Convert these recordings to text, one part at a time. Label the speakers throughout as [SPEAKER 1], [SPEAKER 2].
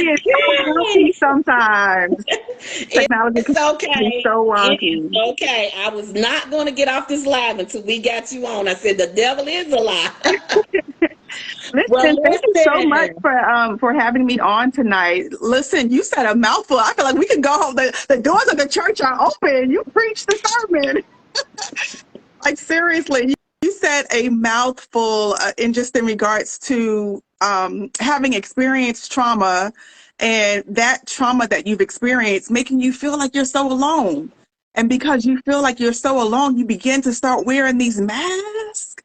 [SPEAKER 1] is so wonky sometimes. Technology can
[SPEAKER 2] It's
[SPEAKER 1] be
[SPEAKER 2] okay.
[SPEAKER 1] so
[SPEAKER 2] It is
[SPEAKER 1] wonky.
[SPEAKER 2] okay. I was not going to get off this live until we got you on. I said, the devil is a lie. Well,
[SPEAKER 1] Listen, thank you so much
[SPEAKER 2] listen.
[SPEAKER 1] for having me on tonight. Listen, you said a mouthful. I feel like we can go home. The doors of the church are open. You preach the sermon. Like seriously, you said a mouthful in regards to having experienced trauma, and that trauma that you've experienced making you feel like you're so alone. And because you feel like you're so alone, you begin to start wearing these masks.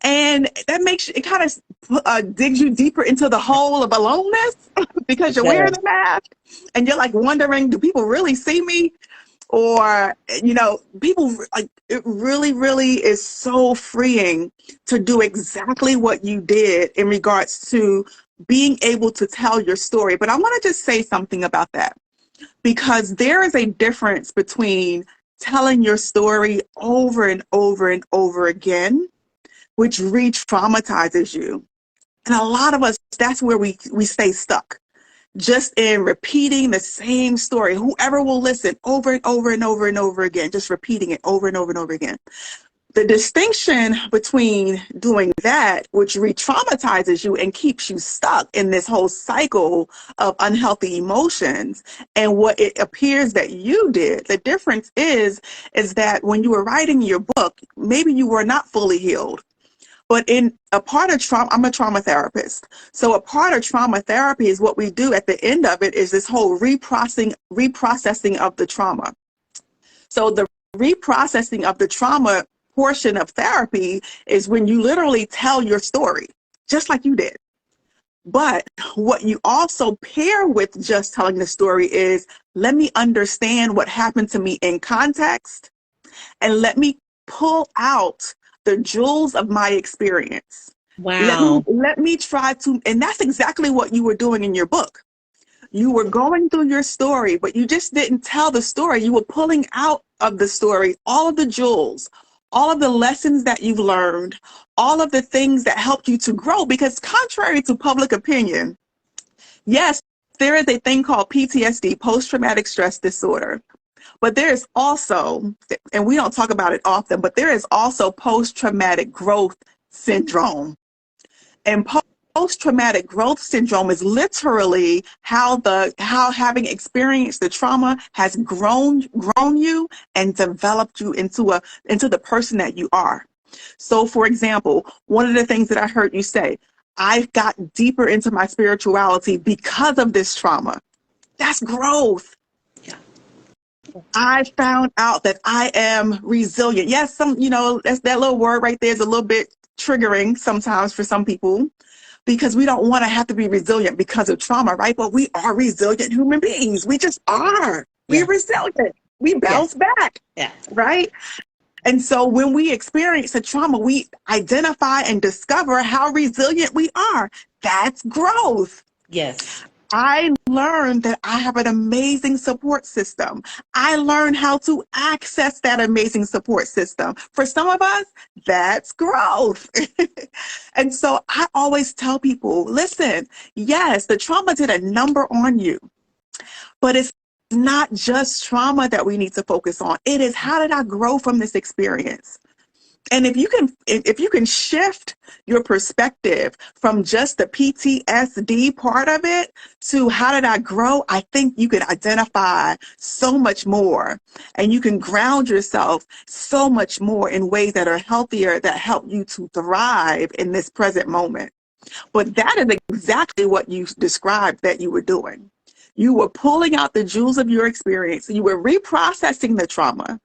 [SPEAKER 1] And that makes it kind of digs you deeper into the hole of aloneness because
[SPEAKER 2] It
[SPEAKER 1] you're wearing
[SPEAKER 2] does.
[SPEAKER 1] a mask and you're like wondering, do people really see me? Or, people like it really, really is so freeing to do exactly what you did in regards to being able to tell your story. But I want to just say something about that because there is a difference between telling your story over and over and over again, which re-traumatizes you. And a lot of us, that's where we stay stuck, just in repeating the same story. Whoever will listen over and over and over and over again, just repeating it over and over and over again. The distinction between doing that, which re-traumatizes you and keeps you stuck in this whole cycle of unhealthy emotions, and what it appears that you did, the difference is that when you were writing your book, maybe you were not fully healed. But in a part of trauma, I'm a trauma therapist. So a part of trauma therapy is what we do at the end of it is this whole reprocessing of the trauma. So the reprocessing of the trauma portion of therapy is when you literally tell your story, just like you did. But what you also pair with just telling the story is, let me understand what happened to me in context, and let me pull out the jewels of my experience.
[SPEAKER 2] Wow.
[SPEAKER 1] Let me try to, and that's exactly what you were doing in your book. You were going through your story, but you just didn't tell the story. You were pulling out of the story all of the jewels, all of the lessons that you've learned, all of the things that helped you to grow. Because contrary to public opinion, yes, there is a thing called PTSD, post-traumatic stress disorder. But there is also, and we don't talk about it often, but there is also post-traumatic growth syndrome. And post-traumatic growth syndrome is literally how having experienced the trauma has grown you and developed you into the person that you are. So for example, one of the things that I heard you say, I've got deeper into my spirituality because of this trauma. That's growth.
[SPEAKER 2] Yeah.
[SPEAKER 1] I found out that I am resilient. Yes, that's that little word right there is a little bit triggering sometimes for some people because we don't want to have to be resilient because of trauma, right? But we are resilient human beings. We just are. We're
[SPEAKER 2] Yeah.
[SPEAKER 1] resilient. We bounce
[SPEAKER 2] Yes.
[SPEAKER 1] back,
[SPEAKER 2] Yeah.
[SPEAKER 1] right? And so when we experience a trauma, we identify and discover how resilient we are. That's growth.
[SPEAKER 2] Yes.
[SPEAKER 1] I learned that I have an amazing support system. I learned how to access that amazing support system. For some of us, that's growth. And so I always tell people, listen, yes, the trauma did a number on you, but it's not just trauma that we need to focus on. It is, how did I grow from this experience? And if you can shift your perspective from just the PTSD part of it to how did I grow, I think you can identify so much more and you can ground yourself so much more in ways that are healthier, that help you to thrive in this present moment. But that is exactly what you described that you were doing. You were pulling out the jewels of your experience. You were reprocessing the trauma.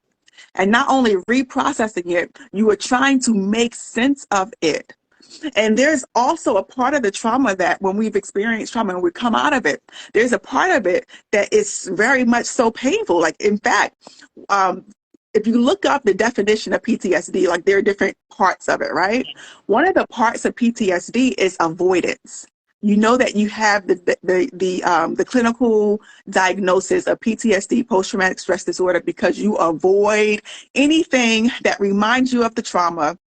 [SPEAKER 1] And not only reprocessing it, you are trying to make sense of it. And there's also a part of the trauma that when we've experienced trauma and we come out of it, there's a part of it that is very much so painful. Like, in fact, if you look up the definition of PTSD, like there are different parts of it, right? One of the parts of PTSD is avoidance. You know that you have the clinical diagnosis of PTSD, post-traumatic stress disorder, because you avoid anything that reminds you of the trauma.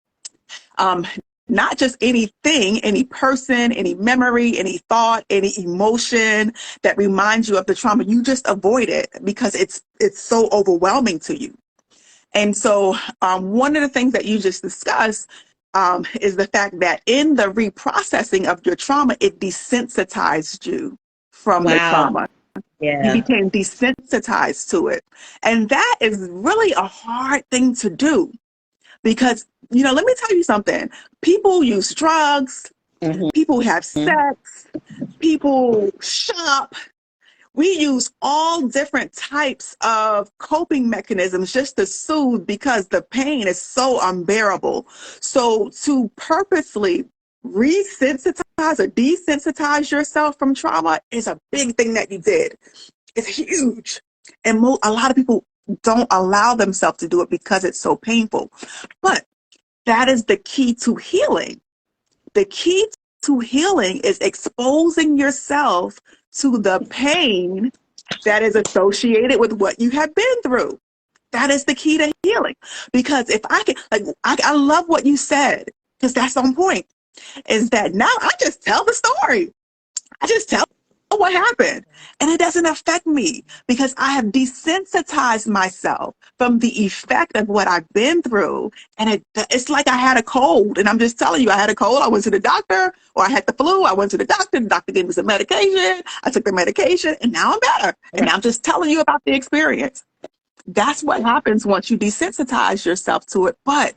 [SPEAKER 1] Um, not just anything, any person, any memory, any thought, any emotion that reminds you of the trauma. You just avoid it because it's so overwhelming to you. And so, one of the things that you just discussed is the fact that in the reprocessing of your trauma, it desensitized you from the
[SPEAKER 2] Wow.
[SPEAKER 1] trauma. You
[SPEAKER 2] Yeah.
[SPEAKER 1] became desensitized to it. And that is really a hard thing to do because, let me tell you something. People use drugs,
[SPEAKER 2] Mm-hmm.
[SPEAKER 1] people have sex, people shop. We use all different types of coping mechanisms just to soothe because the pain is so unbearable. So to purposely resensitize or desensitize yourself from trauma is a big thing that you did. It's huge. And a lot of people don't allow themselves to do it because it's so painful. But that is the key to healing. The key to healing is exposing yourself to the pain that is associated with what you have been through. That is the key to healing. Because if I can, like, I love what you said, because that's on point, is that now I just tell the story. I just tell what happened. And it doesn't affect me because I have desensitized myself from the effect of what I've been through. And it's like I had a cold. And I'm just telling you, I had a cold. I went to the doctor, or I had the flu. I went to the doctor. The doctor gave me some medication. I took the medication and now I'm better. And
[SPEAKER 2] Right.
[SPEAKER 1] now I'm just telling you about the experience. That's what happens once you desensitize yourself to it. But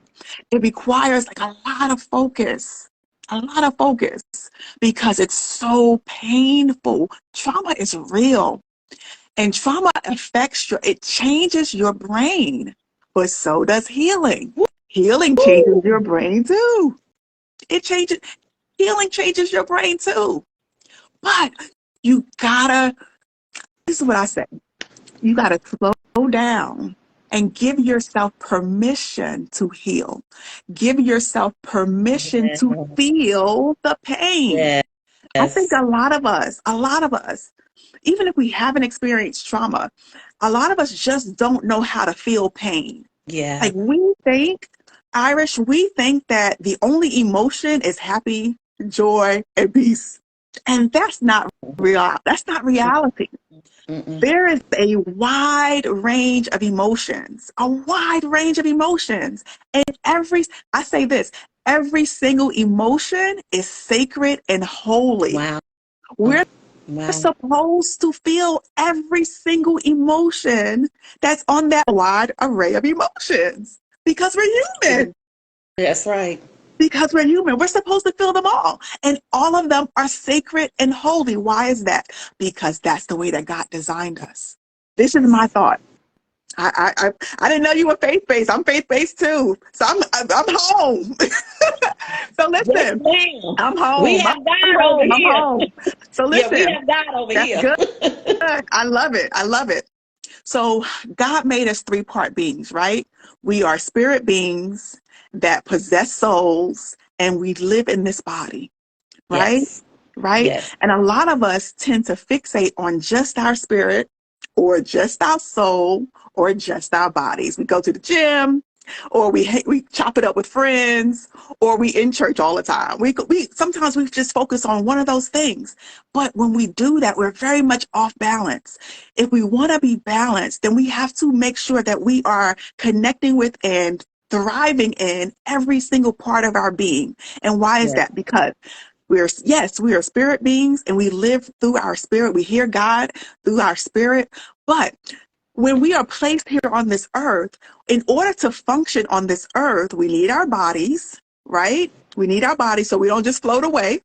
[SPEAKER 1] it requires like a lot of focus because it's so painful. Trauma is real, and trauma it changes your brain, but so does healing. Healing changes your
[SPEAKER 2] Woo.
[SPEAKER 1] brain too. It changes, healing changes your brain too. But you gotta, this is what I say, you gotta slow down and give yourself permission to heal. Give yourself permission to feel the pain. I think
[SPEAKER 2] Yes.
[SPEAKER 1] a lot of us, even if we haven't experienced trauma, a lot of us just don't know how to feel pain.
[SPEAKER 2] Yeah.
[SPEAKER 1] Like Irish, we think that the only emotion is happy, joy, and peace. And that's not real. That's not reality.
[SPEAKER 2] Mm-mm.
[SPEAKER 1] There is a wide range of emotions, a wide range of emotions. And I say this, every single emotion is sacred and holy.
[SPEAKER 2] Wow.
[SPEAKER 1] We're
[SPEAKER 2] Wow.
[SPEAKER 1] supposed to feel every single emotion that's on that wide array of emotions because we're human.
[SPEAKER 2] That's right.
[SPEAKER 1] Because we're human, we're supposed to feel them all. And all of them are sacred and holy. Why is that? Because that's the way that God designed us. This is my thought. I didn't know you were faith based. I'm faith based too. So I'm home. So
[SPEAKER 2] Yes,
[SPEAKER 1] listen,
[SPEAKER 2] ma'am.
[SPEAKER 1] I'm
[SPEAKER 2] We
[SPEAKER 1] home.
[SPEAKER 2] have
[SPEAKER 1] I'm
[SPEAKER 2] God over
[SPEAKER 1] home. I'm
[SPEAKER 2] here.
[SPEAKER 1] home. So
[SPEAKER 2] Yeah, we
[SPEAKER 1] listen,
[SPEAKER 2] have God over
[SPEAKER 1] that's
[SPEAKER 2] here.
[SPEAKER 1] good. I love it. I love it. So God made us three-part beings, right? We are spirit beings that possess souls and we live in this body, right?
[SPEAKER 2] Yes.
[SPEAKER 1] Right?
[SPEAKER 2] Yes.
[SPEAKER 1] And a lot of us tend to fixate on just our spirit or just our soul or just our bodies. We go to the gym or we chop it up with friends or we in church all the time. We sometimes we just focus on one of those things. But when we do that, we're very much off balance. If we want to be balanced, then we have to make sure that we are connecting with and thriving in every single part of our being. And why is
[SPEAKER 2] Yes.
[SPEAKER 1] that? Because we are spirit beings and we live through our spirit. We hear God through our spirit. But when we are placed here on this earth, in order to function on this earth, we need our bodies, right? We need our bodies so we don't just float away.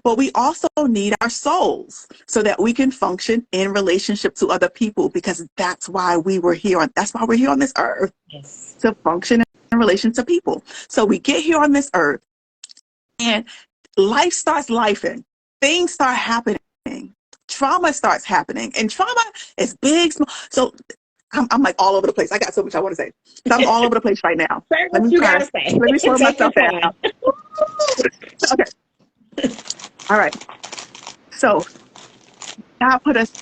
[SPEAKER 1] But we also need our souls so that we can function in relationship to other people because that's why we're here on this earth,
[SPEAKER 2] Yes.
[SPEAKER 1] to function in relation to people. So we get here on this earth and life starts lifing. Things start happening. Trauma starts happening. And trauma is big, small. So I'm like all over the place. I got so much I want to say. So I'm all over the place right now.
[SPEAKER 2] Say
[SPEAKER 1] Let
[SPEAKER 2] what
[SPEAKER 1] me
[SPEAKER 2] you
[SPEAKER 1] try.
[SPEAKER 2] gotta say.
[SPEAKER 1] Let me slow
[SPEAKER 2] Take your
[SPEAKER 1] myself
[SPEAKER 2] time.
[SPEAKER 1] down. Okay. All right. So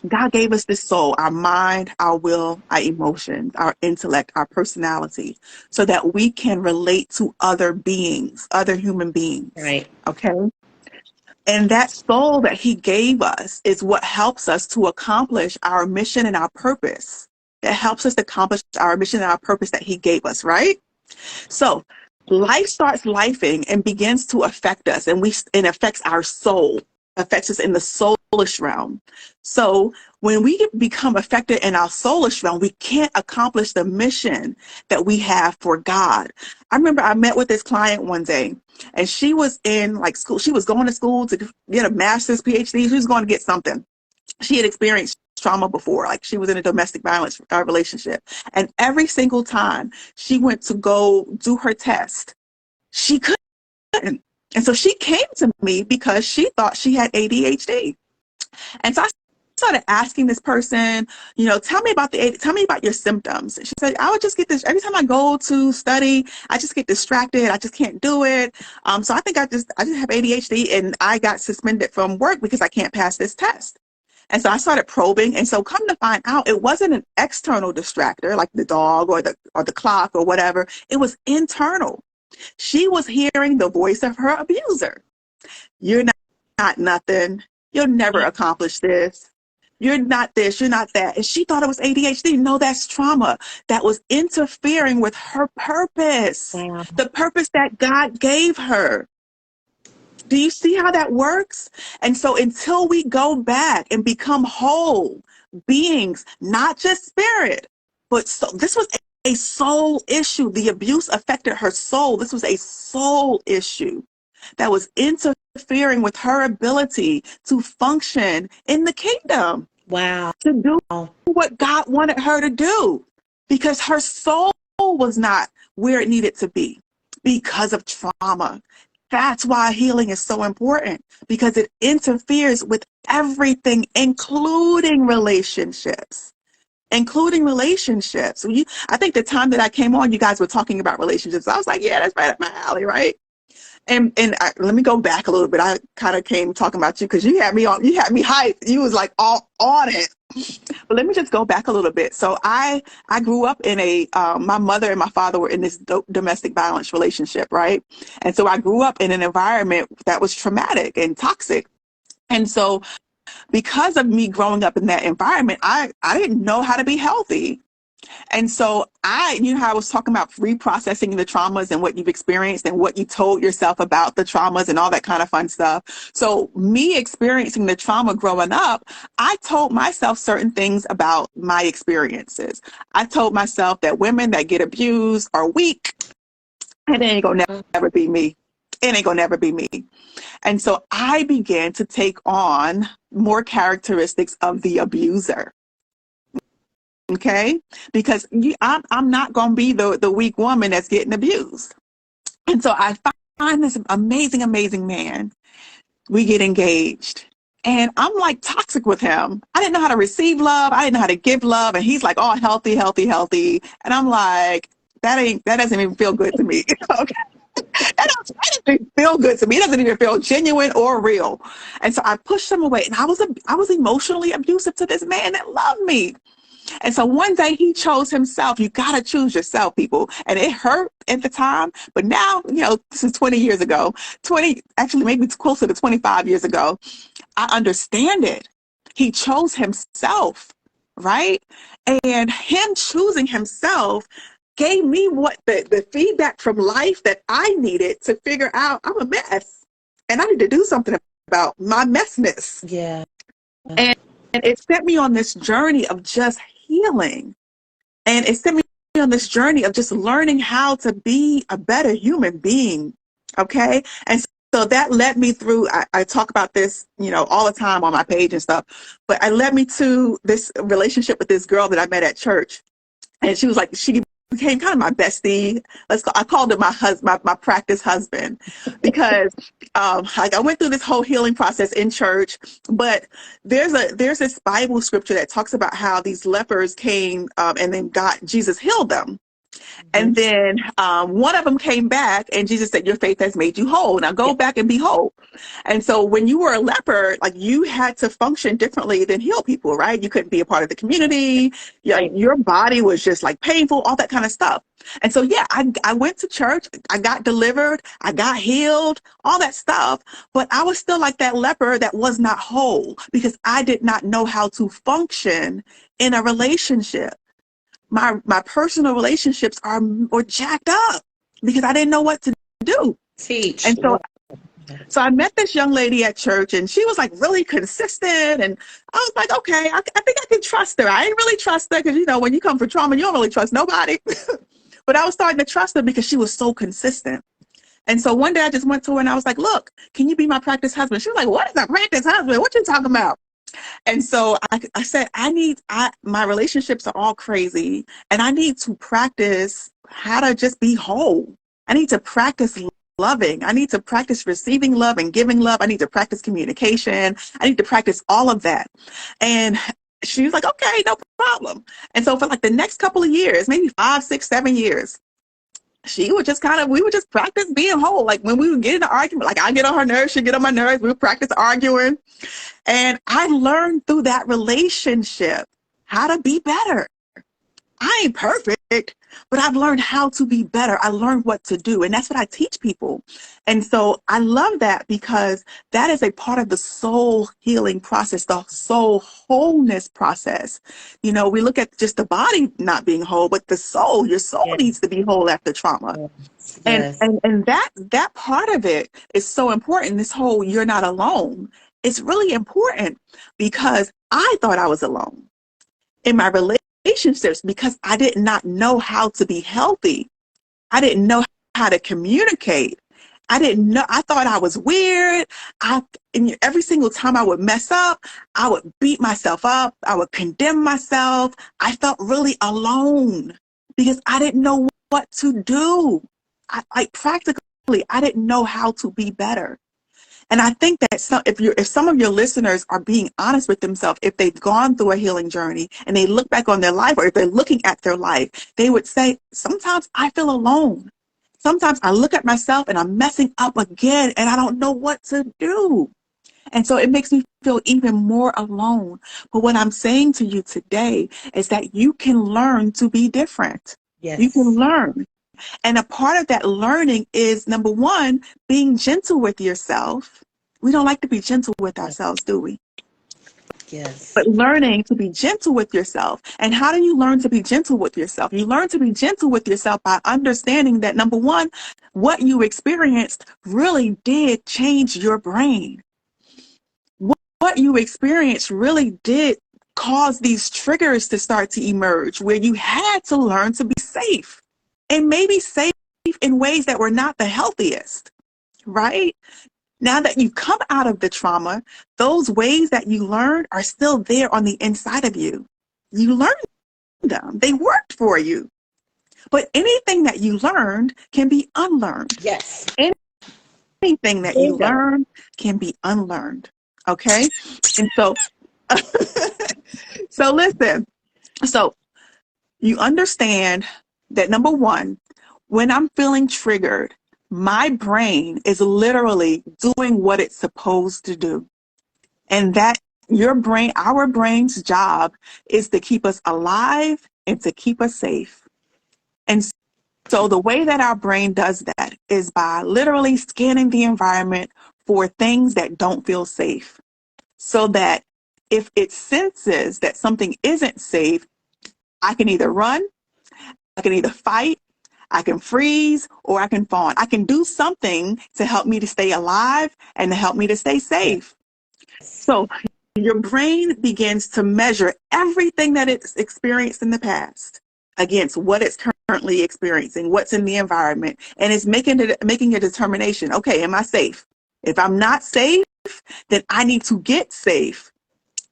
[SPEAKER 1] God gave us this soul, our mind, our will, our emotions, our intellect, our personality, so that we can relate to other beings, other human beings.
[SPEAKER 2] Right.
[SPEAKER 1] Okay. And that soul that he gave us is what helps us to accomplish our mission and our purpose. It helps us to accomplish our mission and our purpose that he gave us, right? So life starts lifing and begins to affect us, and it affects our soul, affects us in the soulish realm. So when we become affected in our soulish realm, we can't accomplish the mission that we have for God. I remember I met with this client one day, and she was in like school. She was going to school to get a master's, PhD. She was going to get something. She had experienced trauma before, like she was in a domestic violence relationship, and every single time she went to go do her test, she couldn't. And so she came to me because she thought she had ADHD. And so I started asking this person, tell me about your symptoms. And she said, I would just get this every time I go to study, I just get distracted, I just can't do it. So I think I just have ADHD, and I got suspended from work because I can't pass this test. And so I started probing. And so come to find out, it wasn't an external distractor like the dog or the clock or whatever. It was internal. She was hearing the voice of her abuser. You're not nothing. You'll never accomplish this. You're not this. You're not that. And she thought it was ADHD. No, that's trauma that was interfering with her purpose,
[SPEAKER 2] Wow.
[SPEAKER 1] the purpose that God gave her. Do you see how that works? And so until we go back and become whole beings, not just spirit, but this was a soul issue. The abuse affected her soul. This was a soul issue that was interfering with her ability to function in the kingdom,
[SPEAKER 2] Wow.
[SPEAKER 1] to do what God wanted her to do, because her soul was not where it needed to be because of trauma. That's why healing is so important, because it interferes with everything, including relationships. I think the time that I came on, you guys were talking about relationships. I was like, yeah, that's right up my alley, right? And let me go back a little bit. I kind of came talking about you because you had me hyped. You was like all on it. But let me just go back a little bit. So I grew up in my mother and my father were in this domestic violence relationship, right? And so I grew up in an environment that was traumatic and toxic. And so because of me growing up in that environment, I didn't know how to be healthy. And so how I was talking about reprocessing the traumas and what you've experienced and what you told yourself about the traumas and all that kind of fun stuff. So me experiencing the trauma growing up, I told myself certain things about my experiences. I told myself that women that get abused are weak, and it ain't gonna never be me. It ain't gonna never be me. And so I began to take on more characteristics of the abuser. Okay, because I'm not going to be the weak woman that's getting abused. And so I find this amazing man. We get engaged, and I'm like toxic with him. I didn't know how to receive love. I didn't know how to give love. And he's like, oh, healthy. And I'm like, that doesn't even feel good to me. Okay. That doesn't feel good to me. It doesn't even feel genuine or real. And so I pushed him away, and I was emotionally abusive to this man that loved me. And so one day he chose himself. You got to choose yourself, people. And it hurt at the time. But now, this is 20 years ago, actually maybe it's closer to 25 years ago. I understand it. He chose himself, right? And him choosing himself gave me what the feedback from life that I needed to figure out I'm a mess. And I need to do something about my messness.
[SPEAKER 2] Yeah.
[SPEAKER 1] And it set me on this journey of just healing. And it sent me on this journey of just learning how to be a better human being. Okay. And so that led me through, I talk about this, all the time on my page and stuff, but it led me to this relationship with this girl that I met at church. And she became kind of my bestie. I called her my husband, my practice husband, because I went through this whole healing process in church. But there's this Bible scripture that talks about how these lepers came and then Jesus healed them. And
[SPEAKER 2] Mhm.
[SPEAKER 1] then one of them came back, and Jesus said, "Your faith has made you whole. Now go
[SPEAKER 2] Yeah.
[SPEAKER 1] back and be whole." And so when you were a leper, like you had to function differently than healed people, right? You couldn't be a part of the community.
[SPEAKER 2] Right.
[SPEAKER 1] Your body was just like painful, all that kind of stuff. And so, yeah, I went to church. I got delivered. I got healed, all that stuff. But I was still like that leper that was not whole because I did not know how to function in a relationship. My personal relationships were jacked up because I didn't know what to do.
[SPEAKER 2] Teach.
[SPEAKER 1] And so I met this young lady at church, and she was like really consistent. And I was like, okay, I think I can trust her. I didn't really trust her because, when you come from trauma, you don't really trust nobody. But I was starting to trust her because she was so consistent. And so one day I just went to her and I was like, look, can you be my practice husband? She was like, what is a practice husband? What you talking about? And so I said, my relationships are all crazy, and I need to practice how to just be whole. I need to practice loving. I need to practice receiving love and giving love. I need to practice communication. I need to practice all of that. And she was like, okay, no problem. And so for like the next couple of years, maybe 5, 6, 7 years, we would just practice being whole. Like when we would get in an argument, like I get on her nerves, she get on my nerves, we would practice arguing. And I learned through that relationship how to be better. I ain't perfect, but I've learned how to be better. I learned what to do. And that's what I teach people. And so I love that because that is a part of the soul healing process, the soul wholeness process. We look at just the body not being whole, but your soul
[SPEAKER 2] Yes.
[SPEAKER 1] needs to be whole after trauma.
[SPEAKER 2] Yes.
[SPEAKER 1] And
[SPEAKER 2] Yes.
[SPEAKER 1] and and that part of it is so important. This whole you're not alone. It's really important because I thought I was alone in my relationships because I did not know how to be healthy. I didn't know how to communicate. I didn't know. I thought I was weird. And every single time I would mess up, I would beat myself up. I would condemn myself. I felt really alone because I didn't know what to do. Practically, I didn't know how to be better. And I think that if some of your listeners are being honest with themselves, if they've gone through a healing journey and they look back on their life, or if they're looking at their life, they would say, sometimes I feel alone. Sometimes I look at myself and I'm messing up again and I don't know what to do. And so it makes me feel even more alone. But what I'm saying to you today is that you can learn to be different. You can
[SPEAKER 2] Yes.
[SPEAKER 1] learn. And a part of that learning is, number one, being gentle with yourself. We don't like to be gentle with ourselves, do we?
[SPEAKER 2] Yes.
[SPEAKER 1] But learning to be gentle with yourself. And how do you learn to be gentle with yourself? You learn to be gentle with yourself by understanding that, number one, what you experienced really did change your brain. What you experienced really did cause these triggers to start to emerge where you had to learn to be safe, and maybe safe in ways that were not the healthiest, right? Now that you've come out of the trauma, those ways that you learned are still there on the inside of you. You learned them, they worked for you. But anything that you learned can be unlearned.
[SPEAKER 2] Yes.
[SPEAKER 1] Anything that you
[SPEAKER 2] Bingo.
[SPEAKER 1] learn can be unlearned. Okay? And so, so listen. So you understand that, number one, when I'm feeling triggered, my brain is literally doing what it's supposed to do. And that our brain's job is to keep us alive and to keep us safe. And so the way that our brain does that is by literally scanning the environment for things that don't feel safe. So that if it senses that something isn't safe, I can either run, I can either fight, I can freeze, or I can fawn. I can do something to help me to stay alive and to help me to stay safe.
[SPEAKER 2] Yes.
[SPEAKER 1] So your brain begins to measure everything that it's experienced in the past against what it's currently experiencing, what's in the environment, and it's making a determination. Okay, am I safe? If I'm not safe, then I need to get safe.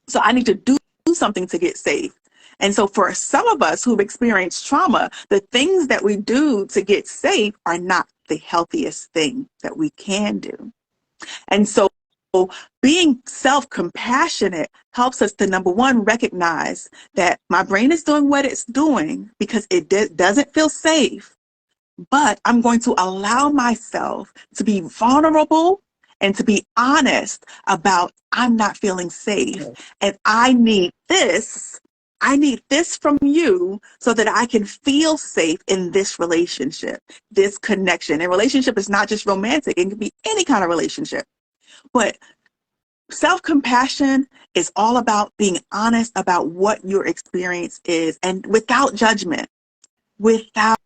[SPEAKER 1] So I need to do something to get safe. And so for some of us who've experienced trauma, the things that we do to get safe are not the healthiest thing that we can do. And so being self-compassionate helps us to, number one, recognize that my brain is doing what it's doing because it doesn't feel safe, but I'm going to allow myself to be vulnerable and to be honest about I'm not feeling safe and I need this. I need this from you so that I can feel safe in this relationship, this connection. And relationship is not just romantic, it can be any kind of relationship. But self-compassion is all about being honest about what your experience is and without judgment, without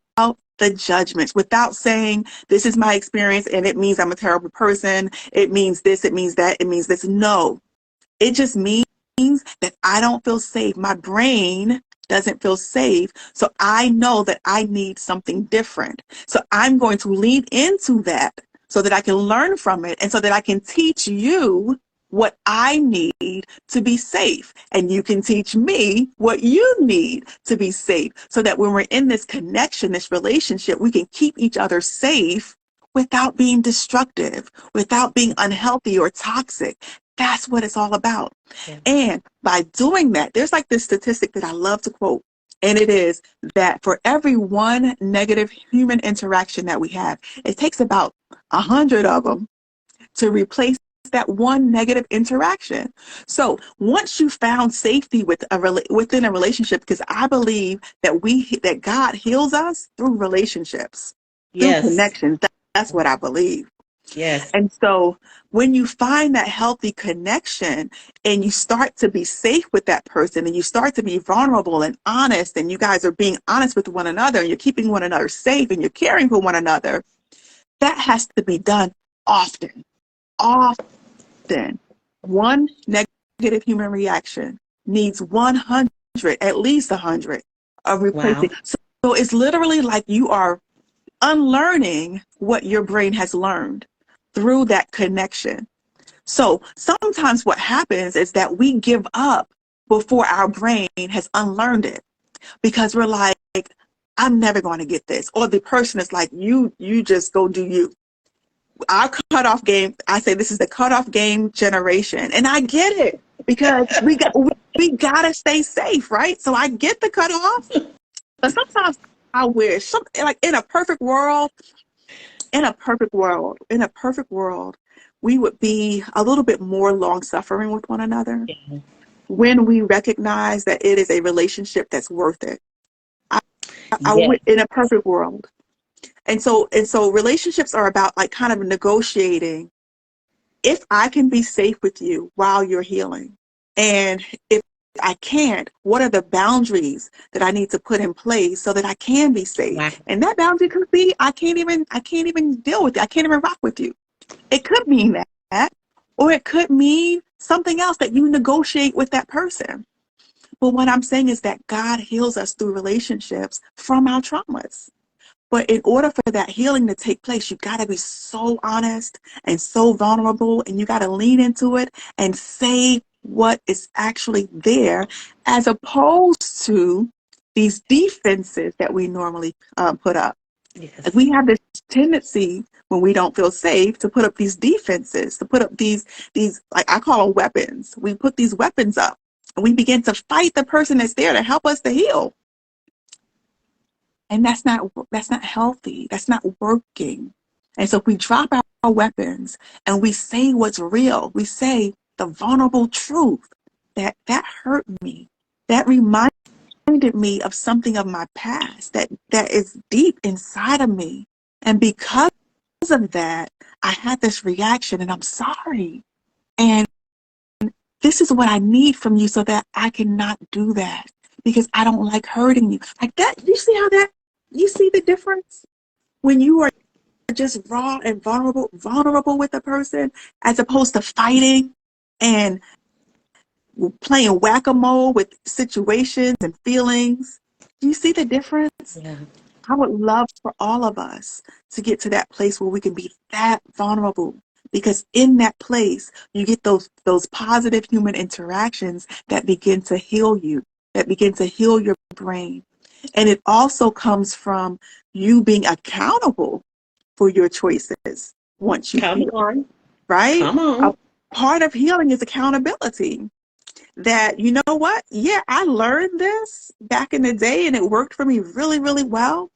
[SPEAKER 1] the judgments, without saying, this is my experience and it means I'm a terrible person. It means this, it means that, it means this. No, it just means that I don't feel safe. My brain doesn't feel safe. So I know that I need something different. So I'm going to lean into that so that I can learn from it and so that I can teach you what I need to be safe. And you can teach me what you need to be safe so that when we're in this connection, this relationship, we can keep each other safe without being destructive, without being unhealthy or toxic. That's what it's all about.
[SPEAKER 2] Yeah.
[SPEAKER 1] And by doing that, there's like this statistic that I love to quote, and it is that for every one negative human interaction that we have, it takes about 100 of them to replace that one negative interaction. So once you found safety within a relationship, because I believe that God heals us through relationships, through
[SPEAKER 2] Yes.
[SPEAKER 1] connections. That's what I believe.
[SPEAKER 2] Yes.
[SPEAKER 1] And so when you find that healthy connection and you start to be safe with that person and you start to be vulnerable and honest and you guys are being honest with one another and you're keeping one another safe and you're caring for one another, that has to be done often. Often. One negative human reaction needs 100, at least 100 of replacing.
[SPEAKER 2] Wow.
[SPEAKER 1] So it's literally like you are unlearning what your brain has learned through that connection. So sometimes what happens is that we give up before our brain has unlearned it because we're like, I'm never going to get this. Or the person is like, you just go do you. Our cutoff game, I say this is the cutoff game generation. And I get it because we gotta stay safe, right? So I get the cutoff. But sometimes I wish, like in a perfect world, we would be a little bit more long suffering with one another
[SPEAKER 2] Yeah.
[SPEAKER 1] when we recognize that it is a relationship that's worth it.
[SPEAKER 2] Yes.
[SPEAKER 1] In a perfect world. And so relationships are about like kind of negotiating if I can be safe with you while you're healing. And if I can't, what are the boundaries that I need to put in place so that I can be safe?
[SPEAKER 2] Wow.
[SPEAKER 1] And that boundary could be I can't even deal with you. I can't even rock with you. It could mean that, or it could mean something else that you negotiate with that person. But what I'm saying is that God heals us through relationships from our traumas. But in order for that healing to take place, you got to be so honest and so vulnerable, and you got to lean into it and say what is actually there, as opposed to these defenses that we normally put up. Like
[SPEAKER 2] Yes.
[SPEAKER 1] we have this tendency when we don't feel safe to put up these defenses, to put up these like I call them weapons. We put these weapons up and we begin to fight the person that's there to help us to heal. And that's not healthy. That's not working. And so if we drop our weapons and we say what's real, we say the vulnerable truth that hurt me, that reminded me of something of my past that is deep inside of me. And because of that, I had this reaction and I'm sorry. And this is what I need from you so that I cannot do that because I don't like hurting you. Like that, you see the difference when you are just raw and vulnerable with a person as opposed to fighting and playing whack-a-mole with situations and feelings. Do you see the difference?
[SPEAKER 2] Yeah.
[SPEAKER 1] I would love for all of us to get to that place where we can be that vulnerable because in that place you get those positive human interactions that begin to heal you, that begin to heal your brain. And it also comes from you being accountable for your choices once you
[SPEAKER 2] Come
[SPEAKER 1] heal,
[SPEAKER 2] on.
[SPEAKER 1] right?
[SPEAKER 2] Come on.
[SPEAKER 1] part of healing is accountability. That, you know what? Yeah, I learned this back in the day and it worked for me really, really well,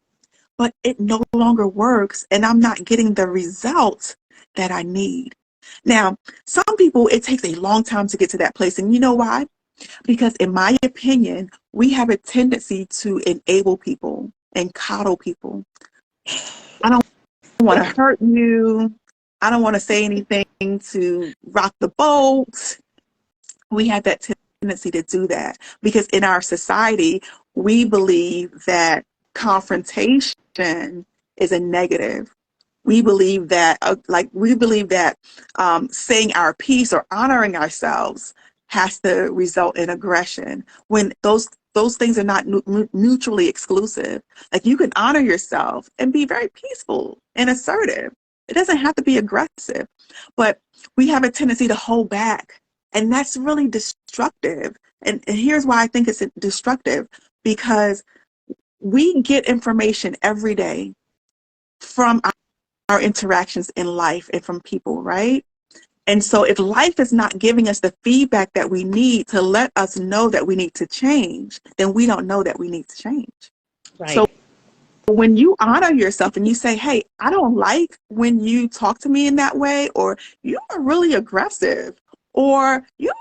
[SPEAKER 1] but it no longer works and I'm not getting the results that I need. Now, some people, it takes a long time to get to that place. And you know why? Because in my opinion, we have a tendency to enable people and coddle people. I don't want to hurt you. I don't want to say anything to rock the boat. We have that tendency to do that because in our society, we believe that confrontation is a negative. We believe that, saying our piece or honoring ourselves has to result in aggression. When those things are not mutually exclusive. Like you can honor yourself and be very peaceful and assertive. It doesn't have to be aggressive, but we have a tendency to hold back, and that's really destructive. And here's why I think it's destructive, because we get information every day from our interactions in life and from people, right? And so if life is not giving us the feedback that we need to let us know that we need to change, then we don't know that we need to change.
[SPEAKER 2] Right.
[SPEAKER 1] So when you honor yourself and you say, hey, I don't like when you talk to me in that way, or you are really aggressive, or your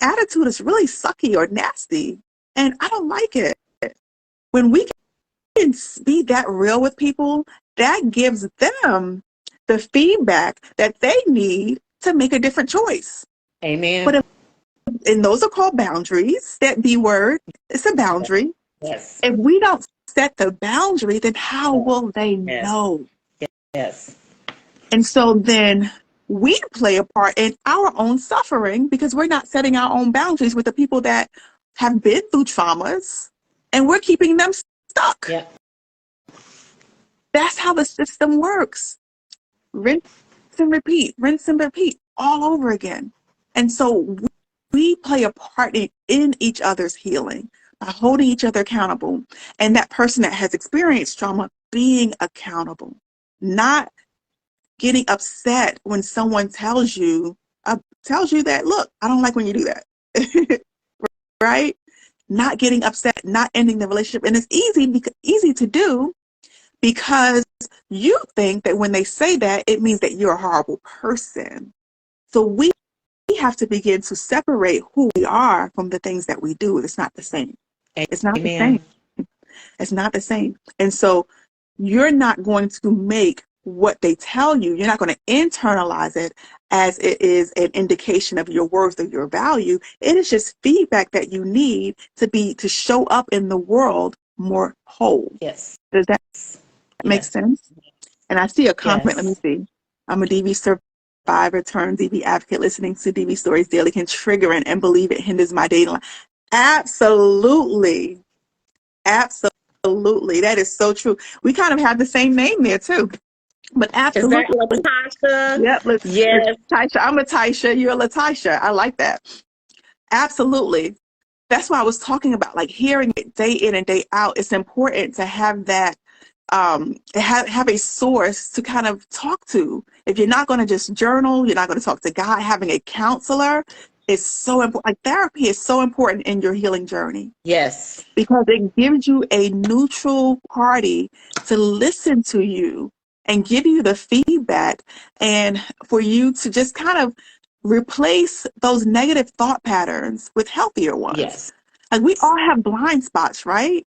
[SPEAKER 1] attitude is really sucky or nasty, and I don't like it. When we can be that real with people, that gives them the feedback that they need to make a different choice.
[SPEAKER 2] Amen.
[SPEAKER 1] But and those are called boundaries. That B word, it's a boundary.
[SPEAKER 2] Yes.
[SPEAKER 1] If we don't set the boundary, then how will they
[SPEAKER 2] Yes.
[SPEAKER 1] know?
[SPEAKER 2] Yes.
[SPEAKER 1] And so then we play a part in our own suffering because we're not setting our own boundaries with the people that have been through traumas, and we're keeping them stuck.
[SPEAKER 2] Yep.
[SPEAKER 1] That's how the system works. Rinse rinse and repeat all over again. And so we play a part in each other's healing by holding each other accountable, and that person that has experienced trauma being accountable, not getting upset when someone tells you that, look, I don't like when you do that. Right? Not getting upset, not ending the relationship. And it's easy to do because you think that when they say that, it means that you're a horrible person. So we have to begin to separate who we are from the things that we do. It's not the same. It's not the
[SPEAKER 2] Amen.
[SPEAKER 1] same. It's not the same. And so you're not going to make what they tell you, you're not going to internalize it as it is an indication of your worth or your value. It is just feedback that you need to show up in the world more whole.
[SPEAKER 2] Yes.
[SPEAKER 1] Does that make
[SPEAKER 2] Yes.
[SPEAKER 1] sense? And I see a comment. Let me
[SPEAKER 2] Yes.
[SPEAKER 1] see. I'm a DV survivor turned DV advocate. Listening to DV stories daily can trigger and believe it hinders my dating life. Absolutely. Absolutely. That is so true. We kind of have the same name there too. But
[SPEAKER 2] Is that
[SPEAKER 1] absolutely.
[SPEAKER 2] Latasha?
[SPEAKER 1] Yep.
[SPEAKER 2] Yes.
[SPEAKER 1] Taisha. I'm a Taisha. You're a Latisha. I like that. Absolutely. That's why I was talking about, like, hearing it day in and day out. It's important to have that, have a source to kind of talk to. If you're not going to just journal, you're not going to talk to God, having a counselor is so important. Like, therapy is so important in your healing journey
[SPEAKER 2] Yes.
[SPEAKER 1] because it gives you a neutral party to listen to you and give you the feedback, and for you to just kind of replace those negative thought patterns with healthier ones.
[SPEAKER 2] Yes.
[SPEAKER 1] Like, we all have blind spots, right?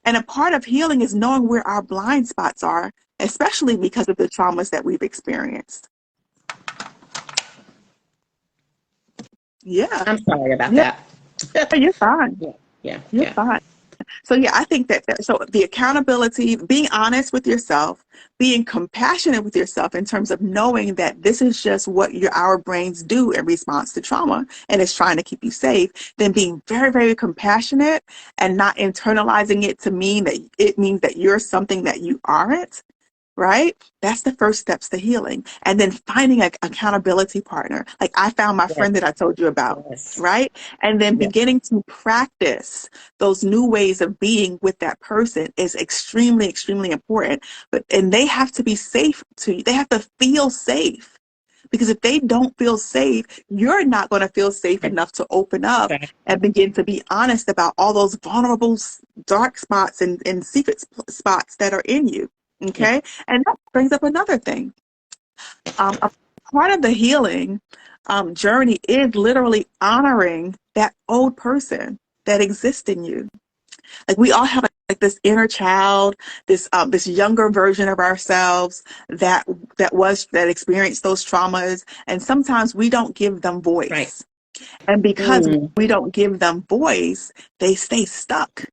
[SPEAKER 1] And a part of healing is knowing where our blind spots are, especially because of the traumas that we've experienced. Yeah.
[SPEAKER 2] I'm sorry about
[SPEAKER 1] Yeah,
[SPEAKER 2] that.
[SPEAKER 1] you're fine.
[SPEAKER 2] Yeah. Yeah.
[SPEAKER 1] You're
[SPEAKER 2] Yeah.
[SPEAKER 1] fine. So yeah, I think so the accountability, being honest with yourself, being compassionate with yourself in terms of knowing that this is just what our brains do in response to trauma, and it's trying to keep you safe, then being very, very compassionate and not internalizing it to mean that it means that you're something that you aren't. Right? That's the first steps to healing. And then finding an accountability partner. Like I found my
[SPEAKER 2] Yes.
[SPEAKER 1] friend that I told you about,
[SPEAKER 2] Yes.
[SPEAKER 1] right? And then
[SPEAKER 2] Yes.
[SPEAKER 1] beginning to practice those new ways of being with that person is extremely, extremely important. And they have to be safe to you. They have to feel safe. Because if they don't feel safe, you're not going to feel safe enough to open up and begin to be honest about all those vulnerable dark spots and secret spots that are in you.
[SPEAKER 2] Yeah.
[SPEAKER 1] Okay. And that brings up another thing. A part of the healing journey is literally honoring that old person that exists in you. Like we all have like this inner child, this younger version of ourselves that experienced those traumas, and sometimes we don't give them
[SPEAKER 2] Right.
[SPEAKER 1] voice. And because we don't give them voice, they stay stuck.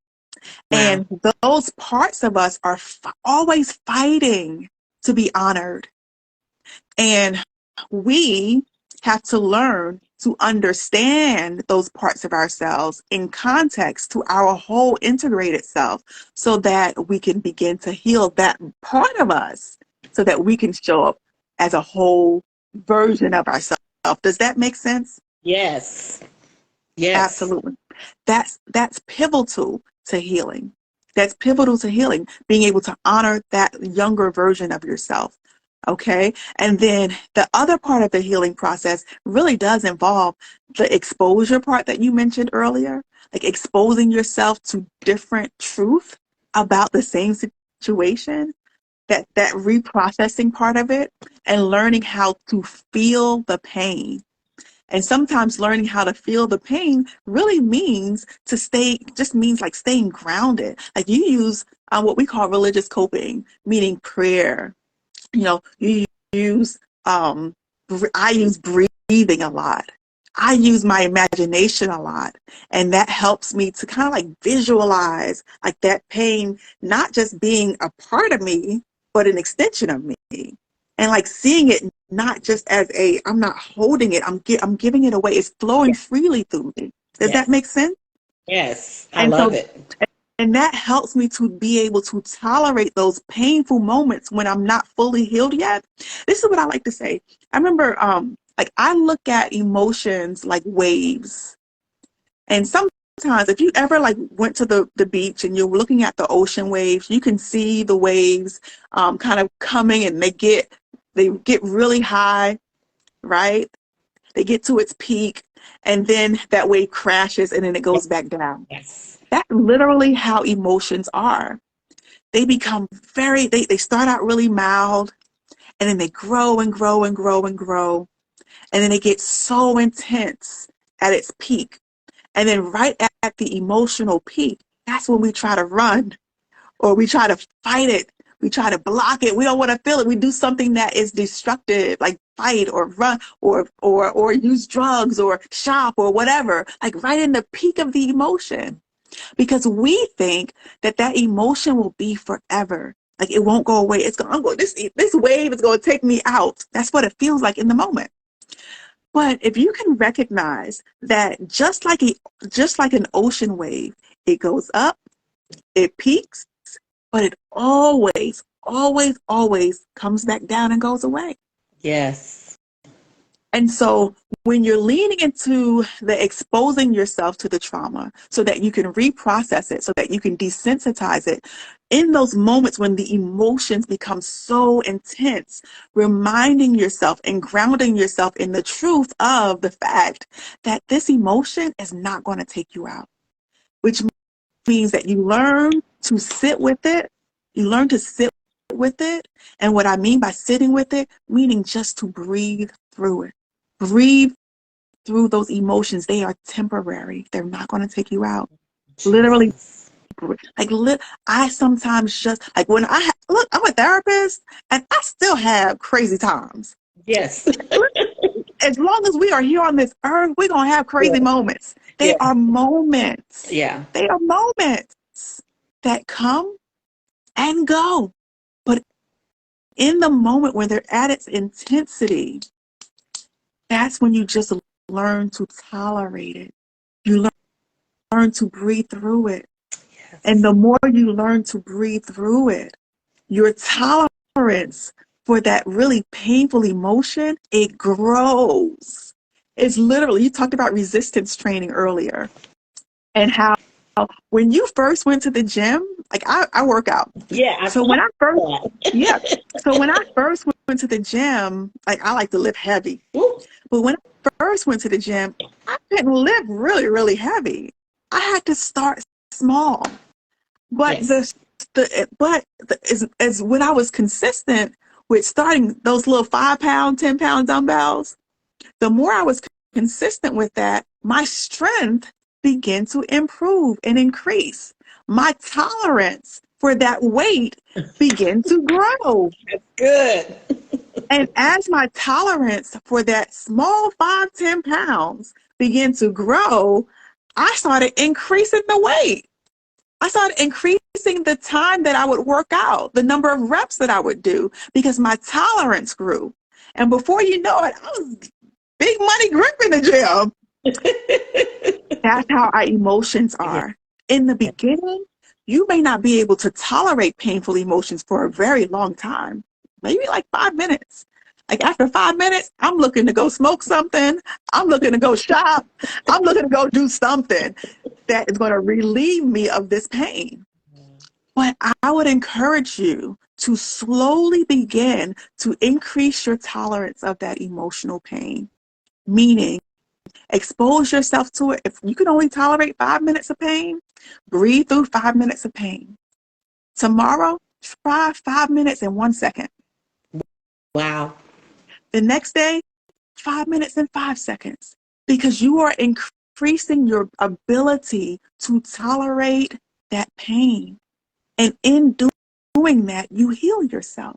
[SPEAKER 2] Wow.
[SPEAKER 1] And those parts of us are always fighting to be honored. And we have to learn to understand those parts of ourselves in context to our whole integrated self so that we can begin to heal that part of us so that we can show up as a whole version of ourselves. Does that make sense?
[SPEAKER 2] Yes. Yes.
[SPEAKER 1] Absolutely. That's pivotal to healing. That's pivotal to healing, being able to honor that younger version of yourself. Okay. And then the other part of the healing process really does involve the exposure part that you mentioned earlier, like exposing yourself to different truth about the same situation, that reprocessing part of it, and learning how to feel the pain. And sometimes learning how to feel the pain really means just means like staying grounded. Like you use what we call religious coping, meaning prayer. You use, I use breathing a lot. I use my imagination a lot. And that helps me to kind of like visualize like that pain, not just being a part of me, but an extension of me. And like seeing it not just as I'm not holding it, I'm giving it away. It's flowing
[SPEAKER 2] Yes.
[SPEAKER 1] freely through me. Does that
[SPEAKER 2] Yes.
[SPEAKER 1] make sense?
[SPEAKER 2] Yes. I
[SPEAKER 1] And
[SPEAKER 2] love
[SPEAKER 1] so
[SPEAKER 2] it.
[SPEAKER 1] and that helps me to be able to tolerate those painful moments when I'm not fully healed yet. This is what I like to say. I remember, like I look at emotions like waves. And sometimes if you ever like went to the beach and you're looking at the ocean waves, you can see the waves kind of coming and they get really high, right? They get to its peak and then that wave crashes and then it
[SPEAKER 2] Yes.
[SPEAKER 1] goes back down.
[SPEAKER 2] Yes.
[SPEAKER 1] That's literally how emotions are. They become they start out really mild and then they grow and grow and grow and grow. And then they get so intense at its peak. And then right at the emotional peak, that's when we try to run or we try to fight it. We try to block it. We don't want to feel it. We do something that is destructive, like fight or run or use drugs or shop or whatever, like right in the peak of the emotion. Because we think that emotion will be forever. Like it won't go away. It's going to go, this wave is going to take me out. That's what it feels like in the moment. But if you can recognize that just like an ocean wave, it goes up, it peaks, but it always comes back down and goes away.
[SPEAKER 2] Yes.
[SPEAKER 1] And so when you're leaning into the exposing yourself to the trauma so that you can reprocess it, so that you can desensitize it, in those moments when the emotions become so intense, reminding yourself and grounding yourself in the truth of the fact that this emotion is not going to take you out, which means that you learn to sit with it. You learn to sit with it. And what I mean by sitting with it, meaning just to breathe through it. Breathe through those emotions. They are temporary. They're not going to take you out. Literally,
[SPEAKER 2] Jesus.
[SPEAKER 1] like I sometimes just like when look, I'm a therapist and I still have crazy times.
[SPEAKER 2] Yes.
[SPEAKER 1] As long as we are here on this earth, we're going to have crazy
[SPEAKER 2] Yeah.
[SPEAKER 1] moments. They
[SPEAKER 2] Yeah.
[SPEAKER 1] are moments.
[SPEAKER 2] Yeah.
[SPEAKER 1] They are moments that come and go. But in the moment when they're at its intensity, that's when you just learn to tolerate it. You learn to breathe through it. And
[SPEAKER 2] Yes.
[SPEAKER 1] the more you learn to breathe through it, your tolerance for that really painful emotion, it grows. It's literally, you talked about resistance training earlier and how when you first went to the gym, Like I work out.
[SPEAKER 2] Yeah, I
[SPEAKER 1] So
[SPEAKER 2] saw
[SPEAKER 1] when I first, yeah.
[SPEAKER 2] that.
[SPEAKER 1] So when I first went to the gym, like I like to lift heavy.
[SPEAKER 2] Woo.
[SPEAKER 1] But when I first went to the gym, I couldn't lift really, really heavy. I had to start small. But
[SPEAKER 2] Yes.
[SPEAKER 1] as when I was consistent with starting those little 5 pound, 10 pound dumbbells, the more I was consistent with that, my strength began to improve and increase. My tolerance for that weight began to grow.
[SPEAKER 2] That's good.
[SPEAKER 1] And as my tolerance for that small 5, 10 pounds began to grow, I started increasing the weight. I started increasing the time that I would work out, the number of reps that I would do, because my tolerance grew. And before you know it, I was big money grip in the gym. That's how our emotions
[SPEAKER 2] Yeah.
[SPEAKER 1] are. In the beginning, you may not be able to tolerate painful emotions for a very long time, maybe like 5 minutes. Like after 5 minutes, I'm looking to go smoke something. I'm looking to go shop. I'm looking to go do something that is going to relieve me of this pain. But I would encourage you to slowly begin to increase your tolerance of that emotional pain, meaning expose yourself to it. If you can only tolerate 5 minutes of pain, breathe through 5 minutes of pain. Tomorrow, try 5 minutes and 1 second.
[SPEAKER 2] Wow.
[SPEAKER 1] The next day, 5 minutes and 5 seconds, because you are increasing your ability to tolerate that pain. And in doing that, you heal yourself.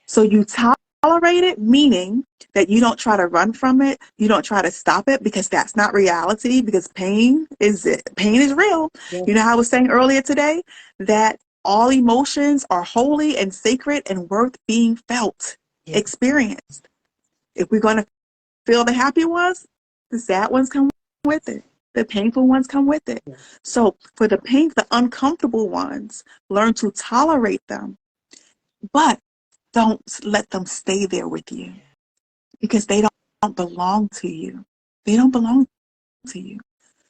[SPEAKER 1] So you tolerate it, meaning that you don't try to run from it, you don't try to stop it, because that's not reality, because pain is real.
[SPEAKER 2] Yes.
[SPEAKER 1] You know how I was saying earlier today that all emotions are holy and sacred and worth being felt,
[SPEAKER 2] Yes.
[SPEAKER 1] experienced. If we're going to feel the happy ones, the sad ones come with it. The painful ones come with it.
[SPEAKER 2] Yes.
[SPEAKER 1] So for the uncomfortable ones, learn to tolerate them, but don't let them stay there with you, because they don't belong to you. They don't belong to you.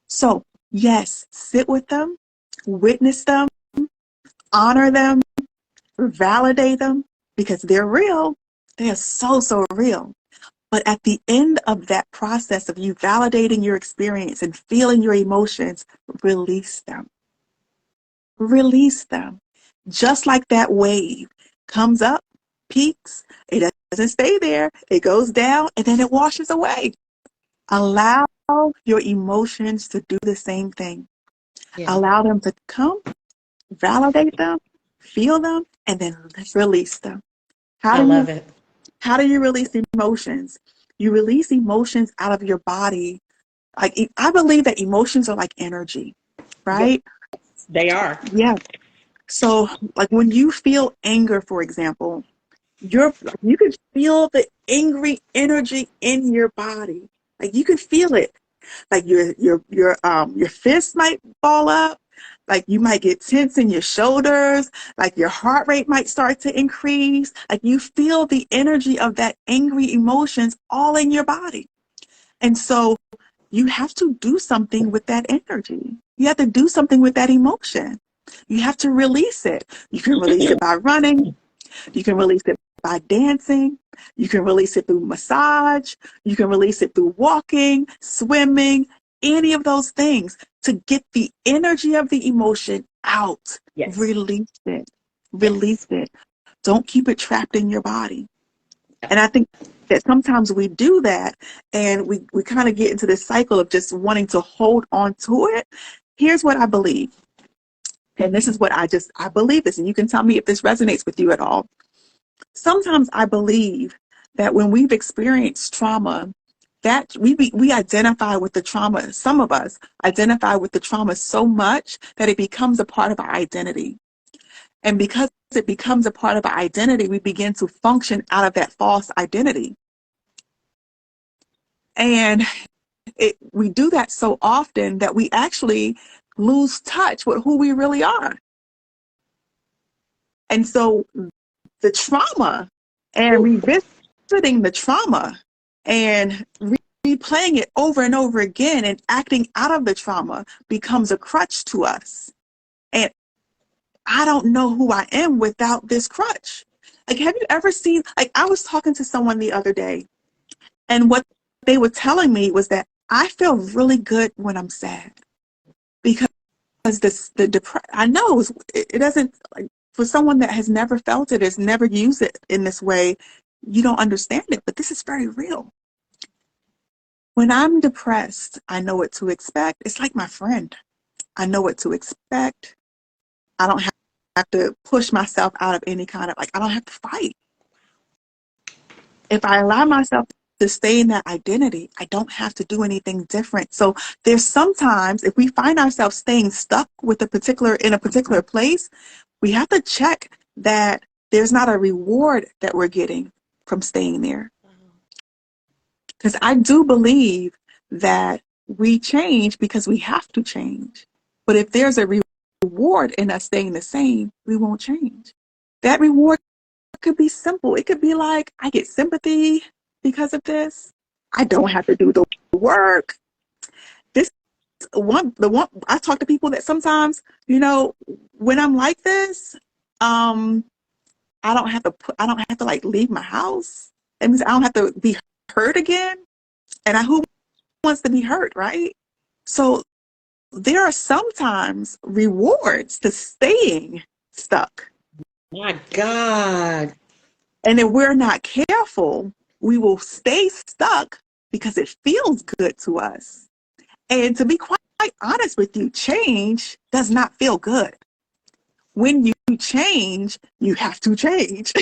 [SPEAKER 1] So yes, sit with them, witness them, honor them, validate them, because they're real. They are so, so real. But at the end of that process of you validating your experience and feeling your emotions, release them. Release them. Just like that wave comes up, peaks, it doesn't stay there, it goes down, and then it washes away. Allow your emotions to do the same thing.
[SPEAKER 2] Yeah.
[SPEAKER 1] Allow them to come, validate them, feel them, and then release them. How
[SPEAKER 2] I
[SPEAKER 1] do you
[SPEAKER 2] love it.
[SPEAKER 1] how do you release emotions? You release emotions out of your body. Like I believe that emotions are like energy,
[SPEAKER 2] Yes,
[SPEAKER 1] right?
[SPEAKER 2] they are.
[SPEAKER 1] Yeah. So like when you feel anger, for example, you can feel the angry energy in your body. Like you can feel it. Like your fists might fall up. Like you might get tense in your shoulders. Like your heart rate might start to increase. Like you feel the energy of that angry emotions all in your body. And so you have to do something with that energy. You have to do something with that emotion. You have to release it. You can release it by running. You can release it by dancing. You can release it through massage. You can release it through walking, swimming, any of those things to get the energy of the emotion out.
[SPEAKER 2] Yes.
[SPEAKER 1] Release it. Release
[SPEAKER 2] Yes.
[SPEAKER 1] it. Don't keep it trapped in your body. And I think that sometimes we do that and we kind of get into this cycle of just wanting to hold on to it. Here's what I believe. And this is what I believe this, and you can tell me if this resonates with you at all. Sometimes I believe that when we've experienced trauma, that we identify with the trauma. Some of us identify with the trauma so much that it becomes a part of our identity. And because it becomes a part of our identity, we begin to function out of that false identity. And we do that so often that we actually lose touch with who we really are. And so the trauma and revisiting the trauma and replaying it over and over again and acting out of the trauma becomes a crutch to us. And I don't know who I am without this crutch. Like, have you ever seen, like, I was talking to someone the other day, and what they were telling me was that I feel really good when I'm sad because I know it doesn't, like, for someone that has never felt it, has never used it in this way, you don't understand it, but this is very real. When I'm depressed, I know what to expect. It's like my friend. I know what to expect. I don't have to push myself out of any kind of, like, I don't have to fight. If I allow myself to stay in that identity, I don't have to do anything different. So there's sometimes, if we find ourselves staying stuck with in a particular place, we have to check that there's not a reward that we're getting from staying there. Because I do believe that we change because we have to change. But if there's a reward in us staying the same, we won't change. That reward could be simple. It could be like, I get sympathy because of this. I don't have to do the work. This the one I talk to people that sometimes, when I'm like this, I don't have to like leave my house. That means I don't have to be hurt again. And who wants to be hurt, right? So there are sometimes rewards to staying stuck.
[SPEAKER 2] My God.
[SPEAKER 1] And if we're not careful, we will stay stuck because it feels good to us. And to be quite honest with you, change does not feel good. When you change, you have to change.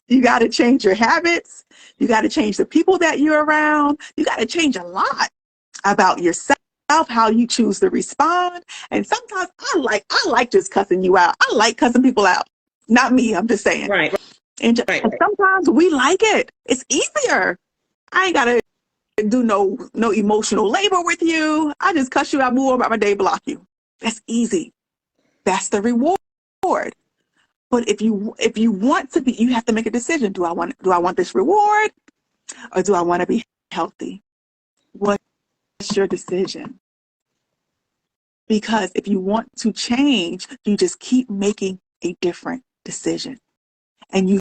[SPEAKER 1] You got to change your habits. You got to change the people that you're around. You got to change a lot about yourself, how you choose to respond. And sometimes I like just cussing you out. I like cussing people out. Not me, I'm just saying.
[SPEAKER 2] Right.
[SPEAKER 1] And sometimes we like it. It's easier. I ain't got to do no emotional labor with you. I just cuss you out, move on about my day, block you. That's easy. That's the reward. But if you want to be, you have to make a decision. Do I want this reward, or do I want to be healthy? What's your decision? Because if you want to change, you just keep making a different decision. And you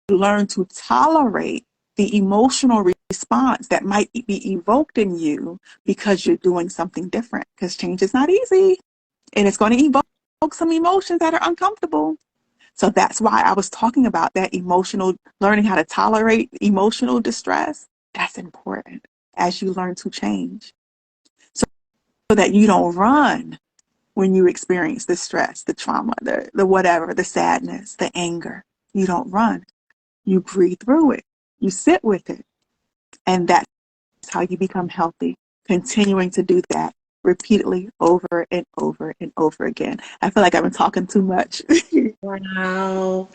[SPEAKER 1] learn to tolerate the emotional response that might be evoked in you because you're doing something different. Because change is not easy, and it's going to evoke some emotions that are uncomfortable. So that's why I was talking about that learning how to tolerate emotional distress. That's important as you learn to change. So that you don't run when you experience the stress, the trauma, the whatever, the sadness, the anger. You don't run. You breathe through it. You sit with it. And that's how you become healthy, continuing to do that repeatedly over and over and over again. I feel like I've been talking too much.
[SPEAKER 2] Wow.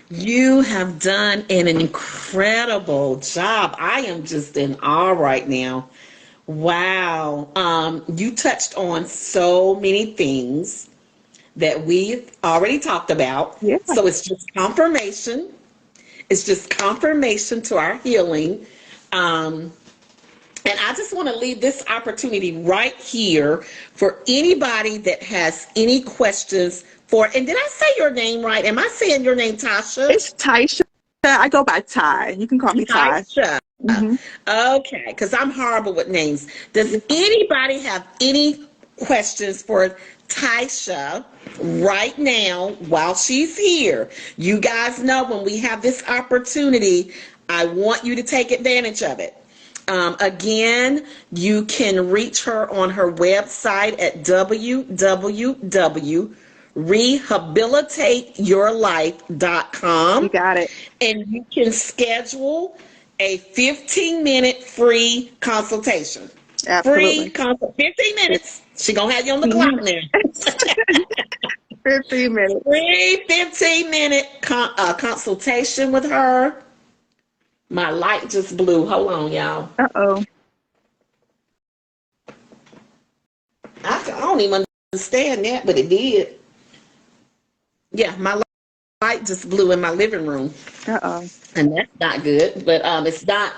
[SPEAKER 2] You have done an incredible job. I am just in awe right now. Wow. You touched on so many things that we've already talked about.
[SPEAKER 1] Yeah.
[SPEAKER 2] So it's just confirmation. It's just confirmation to our healing. And I just want to leave this opportunity right here for anybody that has any questions for, and did I say your name right? Am I saying your name, Tasha?
[SPEAKER 1] It's Taisha. I go by Ty. You can call me Ty.
[SPEAKER 2] Taisha.
[SPEAKER 1] Mm-hmm.
[SPEAKER 2] Okay, because I'm horrible with names. Does anybody have any questions for Taisha right now while she's here? You guys know when we have this opportunity, I want you to take advantage of it. Again, you can reach her on her website at www.rehabilitateyourlife.com.
[SPEAKER 1] You got it.
[SPEAKER 2] And you can schedule a 15-minute free consultation.
[SPEAKER 1] Absolutely.
[SPEAKER 2] 15 minutes. She gonna have you on the clock now.
[SPEAKER 1] 15 minutes.
[SPEAKER 2] Free 15-minute consultation with her. My light just blew. Hold on, y'all.
[SPEAKER 1] Uh-oh.
[SPEAKER 2] I don't even understand that, but it did. Yeah, my light just blew in my living room.
[SPEAKER 1] Uh-oh.
[SPEAKER 2] And that's not good, but it's not.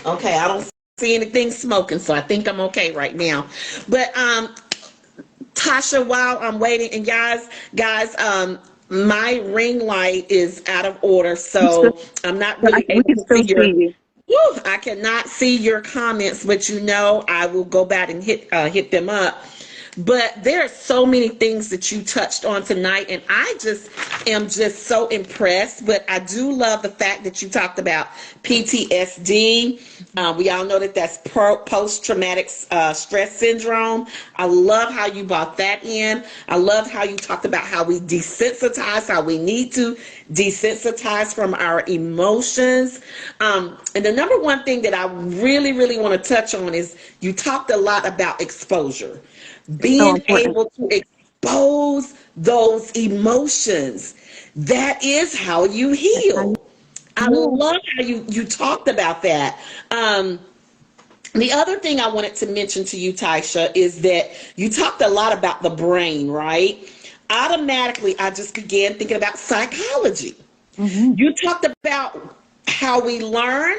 [SPEAKER 2] Okay, I don't see anything smoking, so I think I'm okay right now. But Tasha, while I'm waiting, and my ring light is out of order,
[SPEAKER 1] You still,
[SPEAKER 2] so I'm not really
[SPEAKER 1] we
[SPEAKER 2] able
[SPEAKER 1] can
[SPEAKER 2] to see
[SPEAKER 1] still
[SPEAKER 2] your.
[SPEAKER 1] see you.
[SPEAKER 2] Whew, I cannot see your comments, but I will go back and hit them up. But there are so many things that you touched on tonight, and I just am just so impressed. But I do love the fact that you talked about PTSD. We all know that that's post-traumatic stress syndrome. I love how you brought that in. I love how you talked about how we desensitize, how we need to desensitize from our emotions. And the number one thing that I really, really want to touch on is you talked a lot about exposure,
[SPEAKER 1] It's so
[SPEAKER 2] being
[SPEAKER 1] important.
[SPEAKER 2] able to expose those emotions. That is how you
[SPEAKER 1] That's how you
[SPEAKER 2] heal. I
[SPEAKER 1] heal.
[SPEAKER 2] love how you talked about that. The other thing I wanted to mention to you, Taisha, is that you talked a lot about the brain, right? Automatically, I just began thinking about psychology.
[SPEAKER 1] Hmm.
[SPEAKER 2] You talked about how we learn,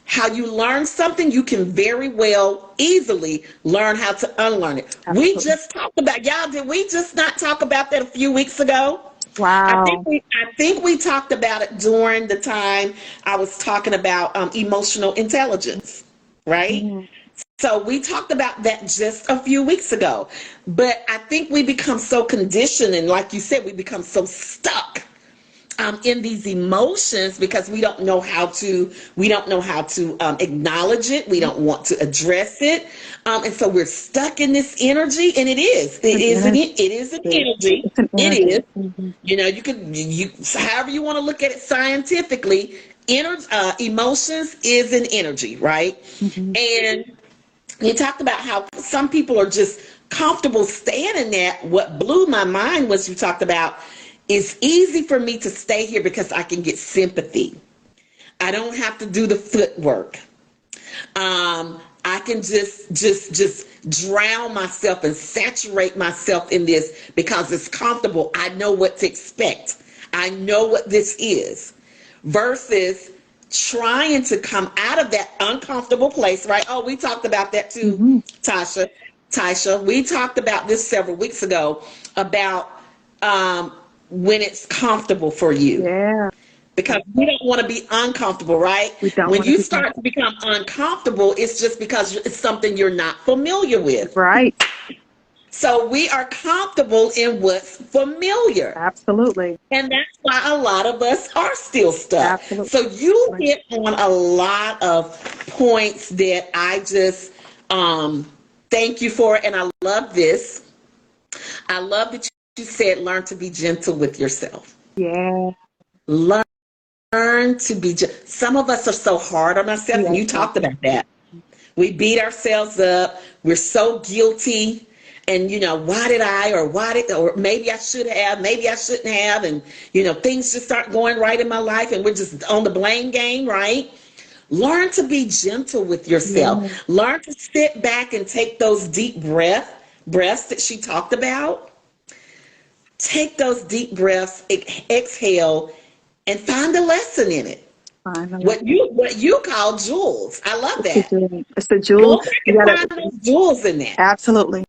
[SPEAKER 2] how you learn something, you can very well easily learn how to unlearn it. We
[SPEAKER 1] Absolutely.
[SPEAKER 2] just talked about, y'all, did we just not talk about that a few weeks ago?
[SPEAKER 1] Wow.
[SPEAKER 2] I think we talked about it during the time I was talking about emotional intelligence, right?
[SPEAKER 1] Mhm.
[SPEAKER 2] So we talked about that just a few weeks ago. But I think we become so conditioned, and like you said, we become so stuck in these emotions because we don't know how to acknowledge it. We don't want to address it. And so we're stuck in this energy, and
[SPEAKER 1] It's an energy.
[SPEAKER 2] it is an energy.
[SPEAKER 1] It's an
[SPEAKER 2] It
[SPEAKER 1] energy.
[SPEAKER 2] is. You know, however you want to look at it scientifically, emotions is an energy, right?
[SPEAKER 1] Hmm.
[SPEAKER 2] And you talked about how some people are just comfortable staying in that. What blew my mind was you talked about it's easy for me to stay here because I can get sympathy. I don't have to do the footwork. I can just drown myself and saturate myself in this because it's comfortable. I know what to expect. I know what this is. Versus trying to come out of that uncomfortable place, right? Oh, we talked about that too,
[SPEAKER 1] Hmm.
[SPEAKER 2] Tasha. Tasha, we talked about this several weeks ago about when it's comfortable for you
[SPEAKER 1] Yeah.
[SPEAKER 2] because we don't want to be uncomfortable, right?
[SPEAKER 1] We don't
[SPEAKER 2] When
[SPEAKER 1] want to
[SPEAKER 2] you
[SPEAKER 1] be
[SPEAKER 2] start to become uncomfortable, it's just because it's something you're not familiar with.
[SPEAKER 1] right.
[SPEAKER 2] So we are comfortable in what's familiar.
[SPEAKER 1] Absolutely.
[SPEAKER 2] And that's why a lot of us are still stuck.
[SPEAKER 1] Absolutely.
[SPEAKER 2] So you hit on a lot of points that I just thank you for. And I love this. I love that you said learn to be gentle with yourself.
[SPEAKER 1] Yeah.
[SPEAKER 2] Learn to be some of us are so hard on ourselves, and
[SPEAKER 1] Yes.
[SPEAKER 2] you talked about that. We beat ourselves up. We're so guilty. And why did I, or or maybe I should have, maybe I shouldn't have, and things just aren't going right in my life, and we're just on the blame game, right? Learn to be gentle with yourself.
[SPEAKER 1] Yeah.
[SPEAKER 2] Learn to sit back and take those deep breaths that she talked about. Take those deep breaths, exhale, and find a lesson in it.
[SPEAKER 1] Finally.
[SPEAKER 2] What you call jewels. I love
[SPEAKER 1] It's the
[SPEAKER 2] that.
[SPEAKER 1] jewel. It's the jewel.
[SPEAKER 2] Go back
[SPEAKER 1] You
[SPEAKER 2] and
[SPEAKER 1] gotta
[SPEAKER 2] find those jewels in that.
[SPEAKER 1] absolutely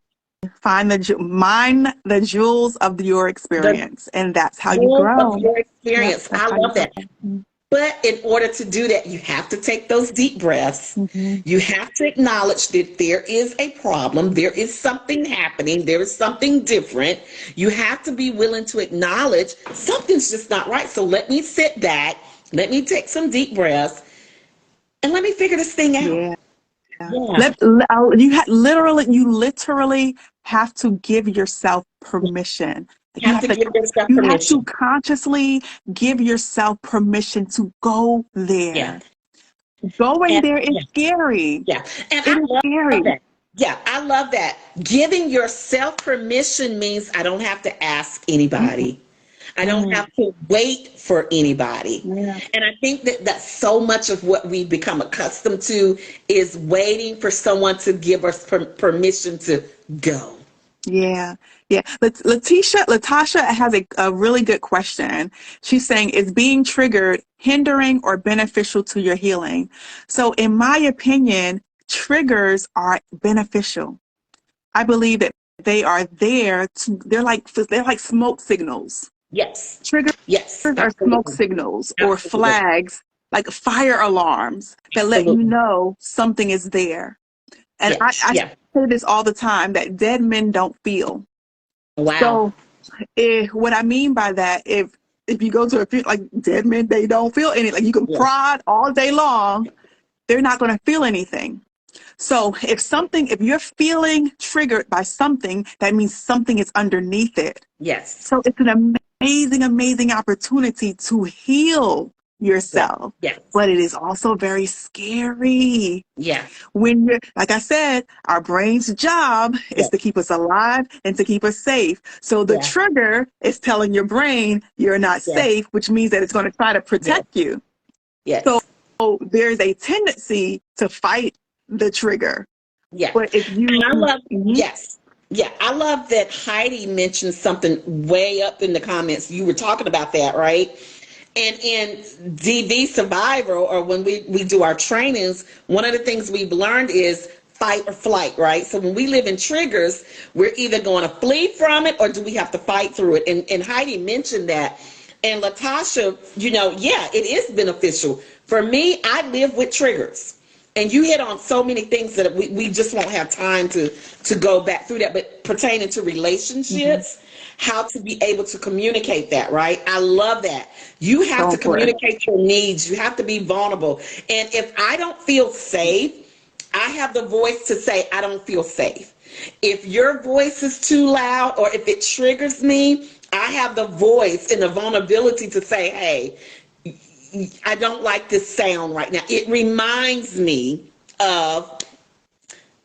[SPEAKER 1] find mine the jewels of your
[SPEAKER 2] The
[SPEAKER 1] experience, and that's how you
[SPEAKER 2] jewels of
[SPEAKER 1] grow.
[SPEAKER 2] your
[SPEAKER 1] Yep.
[SPEAKER 2] experience.
[SPEAKER 1] That's
[SPEAKER 2] I
[SPEAKER 1] how you
[SPEAKER 2] love
[SPEAKER 1] grow.
[SPEAKER 2] that. But in order to do that, you have to take those deep breaths.
[SPEAKER 1] Mm-hmm.
[SPEAKER 2] You have to acknowledge that there is a problem. There is something happening. There is something different. You have to be willing to acknowledge something's just not right. So let me sit back. Let me take some deep breaths and let me figure this thing out.
[SPEAKER 1] Yeah.
[SPEAKER 2] Yeah.
[SPEAKER 1] You literally have to give yourself permission.
[SPEAKER 2] You have to give yourself
[SPEAKER 1] You have to
[SPEAKER 2] permission.
[SPEAKER 1] consciously give yourself permission to go
[SPEAKER 2] Yeah.
[SPEAKER 1] there. Going
[SPEAKER 2] And
[SPEAKER 1] there is
[SPEAKER 2] yeah.
[SPEAKER 1] scary.
[SPEAKER 2] Yeah. And
[SPEAKER 1] It
[SPEAKER 2] I
[SPEAKER 1] is
[SPEAKER 2] love
[SPEAKER 1] scary.
[SPEAKER 2] that. Yeah, I love that. Giving yourself permission means I don't have to ask anybody. I don't
[SPEAKER 1] Mm-mm.
[SPEAKER 2] have to wait for anybody.
[SPEAKER 1] Yeah.
[SPEAKER 2] And I think that that's so much of what we've become accustomed to is waiting for someone to give us permission to go.
[SPEAKER 1] Yeah, yeah. Latasha has a really good question. She's saying, is being triggered hindering or beneficial to your healing? So, in my opinion, triggers are beneficial. I believe that they are there to, they're like smoke signals.
[SPEAKER 2] Yes.
[SPEAKER 1] Triggers
[SPEAKER 2] Yes.
[SPEAKER 1] are smoke
[SPEAKER 2] Absolutely.
[SPEAKER 1] signals or
[SPEAKER 2] Absolutely.
[SPEAKER 1] flags, like fire alarms that let you
[SPEAKER 2] Absolutely.
[SPEAKER 1] know something is there. And
[SPEAKER 2] Yeah.
[SPEAKER 1] I
[SPEAKER 2] Yeah.
[SPEAKER 1] say this all the time, that dead men don't feel.
[SPEAKER 2] Wow.
[SPEAKER 1] So what I mean by that, if you go to a like dead men, they don't feel any, like you can
[SPEAKER 2] Yeah.
[SPEAKER 1] prod all day long, they're not going to feel anything. So if you're feeling triggered by something, that means something is underneath it.
[SPEAKER 2] Yes.
[SPEAKER 1] So it's an amazing, amazing opportunity to heal
[SPEAKER 2] Yeah.
[SPEAKER 1] yourself.
[SPEAKER 2] Yes.
[SPEAKER 1] But it is also very scary.
[SPEAKER 2] Yeah.
[SPEAKER 1] When you're, like I said, our brain's job is
[SPEAKER 2] Yeah.
[SPEAKER 1] to keep us alive and to keep us safe. So the
[SPEAKER 2] Yeah.
[SPEAKER 1] trigger is telling your brain you're not
[SPEAKER 2] Yeah.
[SPEAKER 1] safe, which means that it's going to try to
[SPEAKER 2] Yeah.
[SPEAKER 1] protect you. So
[SPEAKER 2] Yes.
[SPEAKER 1] there's a tendency to fight the trigger.
[SPEAKER 2] Yeah.
[SPEAKER 1] But if
[SPEAKER 2] And
[SPEAKER 1] you,
[SPEAKER 2] I love,
[SPEAKER 1] mhm,
[SPEAKER 2] yes. Yeah. I love that Heidi mentioned something way up in the comments. You were talking about that, right? And in DV Survivor, or when we do our trainings, one of the things we've learned is fight or flight, right? So when we live in triggers, we're either going to flee from it or do we have to fight through it? And Heidi mentioned that. And Latasha, yeah, it is beneficial. For me, I live with triggers. And you hit on so many things that we just won't have time to go back through that. But pertaining to
[SPEAKER 1] mhm,
[SPEAKER 2] relationships, how to be able to communicate that, right? I love that. You have
[SPEAKER 1] so
[SPEAKER 2] to
[SPEAKER 1] important.
[SPEAKER 2] communicate your needs. You have to be vulnerable. And if I don't feel safe, I have the voice to say, I don't feel safe. If your voice is too loud or if it triggers me, I have the voice and the vulnerability to say, hey, I don't like this sound right now. It reminds me of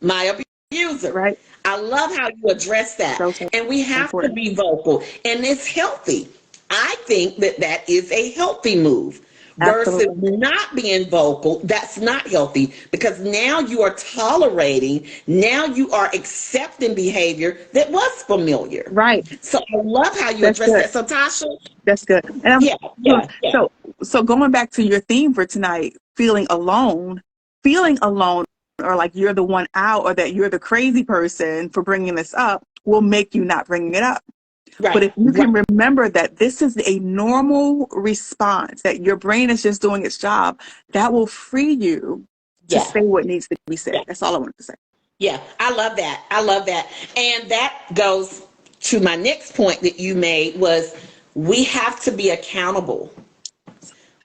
[SPEAKER 2] my abuser.
[SPEAKER 1] Right?
[SPEAKER 2] I love how you address that.
[SPEAKER 1] So, so
[SPEAKER 2] And we have to
[SPEAKER 1] important.
[SPEAKER 2] be vocal, and it's healthy. I think that is a healthy move versus
[SPEAKER 1] Absolutely.
[SPEAKER 2] not being vocal. That's not healthy because now you are tolerating, now you are accepting behavior that was familiar.
[SPEAKER 1] Right.
[SPEAKER 2] So I love how you
[SPEAKER 1] That's
[SPEAKER 2] address
[SPEAKER 1] good.
[SPEAKER 2] that. So Tasha,
[SPEAKER 1] That's good. And
[SPEAKER 2] yeah, yeah, yeah,
[SPEAKER 1] so so going back to your theme for tonight, feeling alone, or like you're the one out, or that you're the crazy person for bringing this up, will make you not bringing it up. But
[SPEAKER 2] right,
[SPEAKER 1] if you
[SPEAKER 2] right,
[SPEAKER 1] can remember that this is a normal response, that your brain is just doing its job, that will free you to
[SPEAKER 2] yeah.
[SPEAKER 1] say what needs to be
[SPEAKER 2] Yeah.
[SPEAKER 1] said. That's all I wanted to say.
[SPEAKER 2] Yeah, I love that. I love that. And that goes to my next point that you made was we have to be accountable.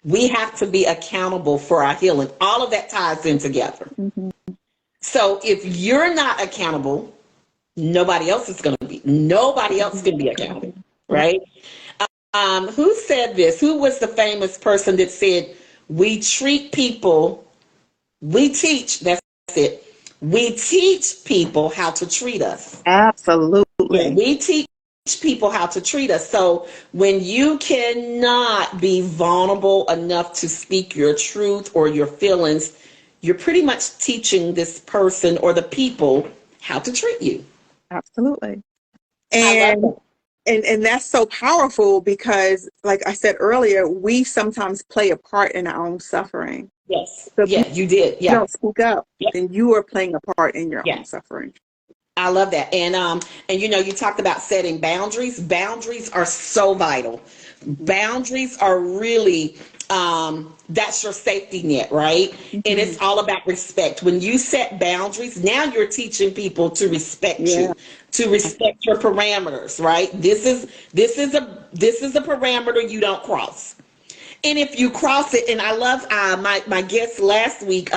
[SPEAKER 2] We have to be accountable for our healing. All of that ties in together.
[SPEAKER 1] Mhm.
[SPEAKER 2] So if you're not accountable, nobody else is going to be. Nobody else can be accountable, right? Who said this? Who was the famous person that said, we treat people, we teach, that's it. We teach people how to treat us. Yeah,
[SPEAKER 1] Absolutely.
[SPEAKER 2] we teach people how to treat us. So when you cannot be vulnerable enough to speak your truth or your feelings, you're pretty much teaching this person or the people how to treat you.
[SPEAKER 1] Absolutely.
[SPEAKER 2] I love
[SPEAKER 1] And
[SPEAKER 2] that.
[SPEAKER 1] and that's so powerful because, like I said earlier, we sometimes play a part in our own suffering.
[SPEAKER 2] Yes.
[SPEAKER 1] So if you
[SPEAKER 2] Yeah, you did. Yeah.
[SPEAKER 1] don't speak up,
[SPEAKER 2] Yeah.
[SPEAKER 1] then you are playing a part in your
[SPEAKER 2] Yeah.
[SPEAKER 1] own suffering.
[SPEAKER 2] I love that. And you talked about setting boundaries. Boundaries are so vital.
[SPEAKER 1] Mhm.
[SPEAKER 2] Boundaries are really that's your safety net, right? And
[SPEAKER 1] Mhm.
[SPEAKER 2] it's all about respect. When you set boundaries, now you're teaching people to respect
[SPEAKER 1] Yeah.
[SPEAKER 2] you, to respect your parameters, right? This is a parameter you don't cross. And if you cross it, and I love my guest last week,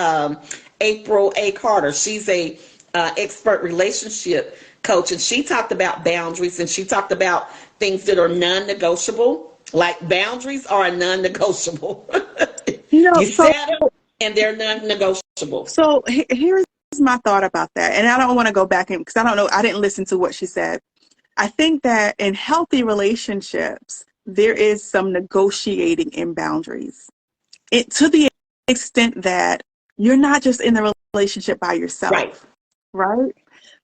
[SPEAKER 2] April A. Carter. She's a expert relationship coach, and she talked about boundaries, and she talked about things that are non-negotiable. Like boundaries are a non-negotiable.
[SPEAKER 1] You know,
[SPEAKER 2] You set them, and they're non-negotiable.
[SPEAKER 1] here's my thought about that. And I don't want to go back in because I don't know, I didn't listen to what she said. I think that in healthy relationships, there is some negotiating in boundaries. To the extent that you're not just in the relationship by
[SPEAKER 2] Right.
[SPEAKER 1] yourself, right?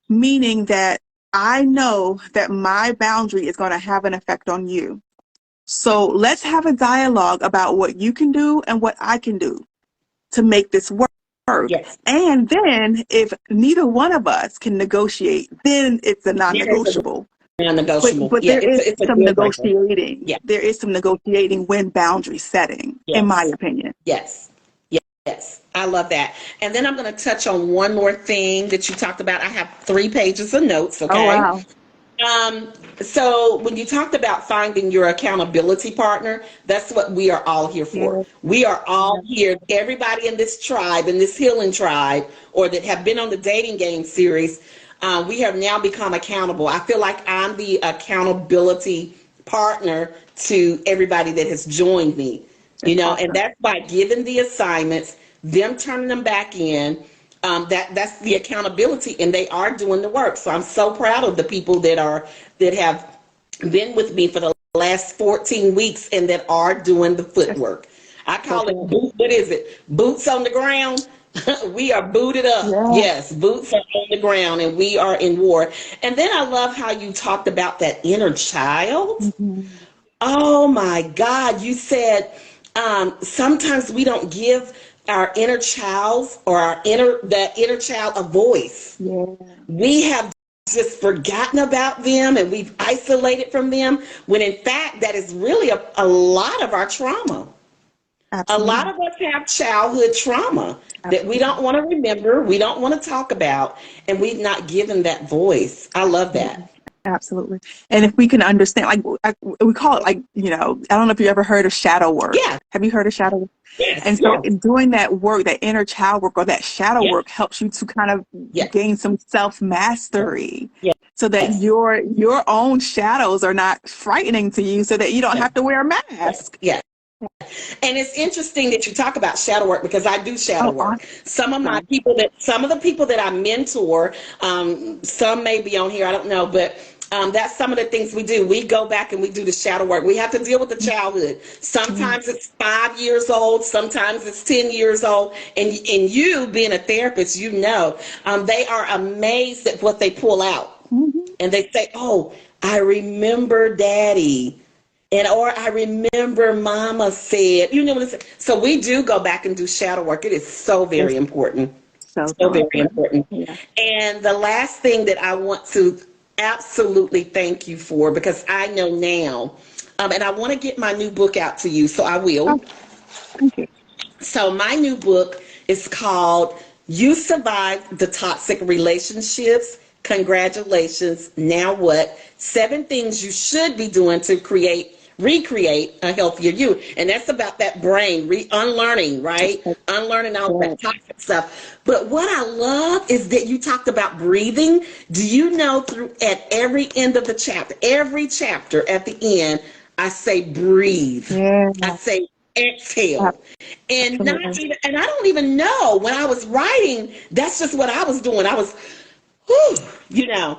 [SPEAKER 1] Meaning that I know that my boundary is going to have an effect on you. So let's have a dialogue about what you can do and what I can do to make this work.
[SPEAKER 2] Yes.
[SPEAKER 1] And then if neither one of us can negotiate, then it's a
[SPEAKER 2] Then it's a
[SPEAKER 1] non-negotiable.
[SPEAKER 2] non-negotiable.
[SPEAKER 1] But
[SPEAKER 2] Yeah,
[SPEAKER 1] there is
[SPEAKER 2] it's a
[SPEAKER 1] some
[SPEAKER 2] deal breaker.
[SPEAKER 1] negotiating.
[SPEAKER 2] Yeah.
[SPEAKER 1] There is some negotiating when boundary setting, in my
[SPEAKER 2] Yes.
[SPEAKER 1] opinion.
[SPEAKER 2] Yes. Yes. I love that. And then I'm going to touch on one more thing that you talked about. I have 3 pages of notes.
[SPEAKER 1] Oh
[SPEAKER 2] Okay.
[SPEAKER 1] wow.
[SPEAKER 2] Um, so when you talked about finding your accountability partner, that's what we are all here for.
[SPEAKER 1] Yeah.
[SPEAKER 2] We are all here. Everybody in this tribe, in this healing tribe, or that have been on the dating game series, we have now become accountable. I feel like I'm the accountability partner to everybody that has joined me,
[SPEAKER 1] That's
[SPEAKER 2] and
[SPEAKER 1] awesome.
[SPEAKER 2] that's by giving the assignments, them turning them back in. That's the accountability, and they are doing the work. So I'm so proud of the people that have been with me for the last 14 weeks and that are doing the
[SPEAKER 1] That's
[SPEAKER 2] footwork. I
[SPEAKER 1] so
[SPEAKER 2] call it
[SPEAKER 1] good.
[SPEAKER 2] what is it? Boots on the ground. We are booted up.
[SPEAKER 1] Yeah.
[SPEAKER 2] Yes, boots are on the ground, and we are in war. And then I love how you talked about that inner child.
[SPEAKER 1] Mhm.
[SPEAKER 2] Oh my God. You said sometimes we don't give our inner child or that inner child a voice.
[SPEAKER 1] Yeah.
[SPEAKER 2] We have just forgotten about them and we've isolated from them when in fact that is really a lot of our trauma. A lot
[SPEAKER 1] Absolutely.
[SPEAKER 2] of us have childhood trauma that we
[SPEAKER 1] Absolutely.
[SPEAKER 2] don't want to remember, we don't want to talk about, and we've not given that voice. I love
[SPEAKER 1] Absolutely.
[SPEAKER 2] that.
[SPEAKER 1] Absolutely. And if we can understand, like we call it, like, I don't know if you ever heard of shadow work.
[SPEAKER 2] Yeah.
[SPEAKER 1] Have you heard of shadow work?
[SPEAKER 2] Yes.
[SPEAKER 1] And so
[SPEAKER 2] Yes.
[SPEAKER 1] in doing that work, that inner child work or that shadow
[SPEAKER 2] Yes.
[SPEAKER 1] work helps you to kind of
[SPEAKER 2] Yes.
[SPEAKER 1] gain some self-mastery
[SPEAKER 2] Yes.
[SPEAKER 1] so that
[SPEAKER 2] Yes.
[SPEAKER 1] your own shadows are not frightening to you so that you don't
[SPEAKER 2] Yes.
[SPEAKER 1] have to wear a mask.
[SPEAKER 2] Yes. And it's interesting that you talk about shadow work because I do shadow
[SPEAKER 1] Oh,
[SPEAKER 2] work. Some of the people that I mentor, some may be on here, I don't know, but that's some of the things we do. We go back and we do the shadow work. We have to deal with the childhood.
[SPEAKER 1] awesome.
[SPEAKER 2] Sometimes it's 5 years old, sometimes it's 10 years old. And you, being a therapist, they are amazed at what they pull out.
[SPEAKER 1] Mhm.
[SPEAKER 2] And they say, oh, I remember daddy. And or I remember mama said, you know what I'm saying? So we do go back and do shadow work. It is so very
[SPEAKER 1] It's
[SPEAKER 2] important. So
[SPEAKER 1] so
[SPEAKER 2] very
[SPEAKER 1] important.
[SPEAKER 2] important.
[SPEAKER 1] Yeah.
[SPEAKER 2] And the last thing that I want to absolutely thank you for, because I know now, and I want to get my new book out to you, so I
[SPEAKER 1] Oh,
[SPEAKER 2] will.
[SPEAKER 1] thank you.
[SPEAKER 2] So my new book is called You Survived the Toxic Relationships. Congratulations. Now what? 7 things you should be doing to recreate a healthier you. And that's about that brain, unlearning, right?
[SPEAKER 1] That's
[SPEAKER 2] Unlearning all
[SPEAKER 1] good.
[SPEAKER 2] that toxic stuff. But what I love is that you talked about breathing. Do you know at every end of the chapter, every chapter at the end, I say breathe.
[SPEAKER 1] Yeah,
[SPEAKER 2] I say exhale. And not
[SPEAKER 1] absolutely.
[SPEAKER 2] even, and I don't even know when I was writing, that's just what I was doing. I was, whew, you know,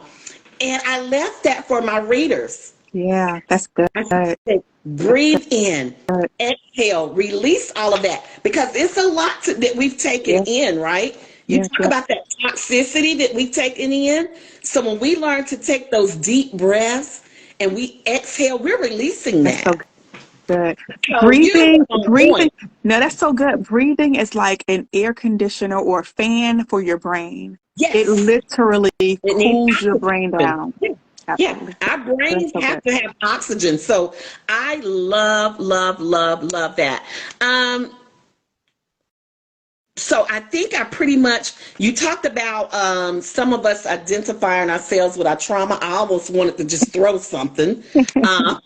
[SPEAKER 2] and I left that for my readers.
[SPEAKER 1] Yeah, that's good.
[SPEAKER 2] I
[SPEAKER 1] That's
[SPEAKER 2] said, breathe in,
[SPEAKER 1] good.
[SPEAKER 2] exhale, release all of that because it's a lot that we've taken
[SPEAKER 1] Yes,
[SPEAKER 2] in, right? You
[SPEAKER 1] yes,
[SPEAKER 2] talk
[SPEAKER 1] yes.
[SPEAKER 2] about that toxicity that we've taken in. So when we learn to take those deep breaths and we exhale, we're releasing
[SPEAKER 1] That's so
[SPEAKER 2] that.
[SPEAKER 1] good.
[SPEAKER 2] So you were on
[SPEAKER 1] Breathing.
[SPEAKER 2] point.
[SPEAKER 1] No, that's so good. Breathing is like an air conditioner or a fan for your brain. It
[SPEAKER 2] Yes,
[SPEAKER 1] literally
[SPEAKER 2] it needs
[SPEAKER 1] cools your brain
[SPEAKER 2] oxygen.
[SPEAKER 1] down.
[SPEAKER 2] Yeah,
[SPEAKER 1] Absolutely.
[SPEAKER 2] our
[SPEAKER 1] That's
[SPEAKER 2] brains
[SPEAKER 1] so
[SPEAKER 2] have
[SPEAKER 1] good.
[SPEAKER 2] to have oxygen. So I love, love, love, love that. So I think I pretty much, you talked about some of us identifying ourselves with our trauma. I almost wanted to just throw something um,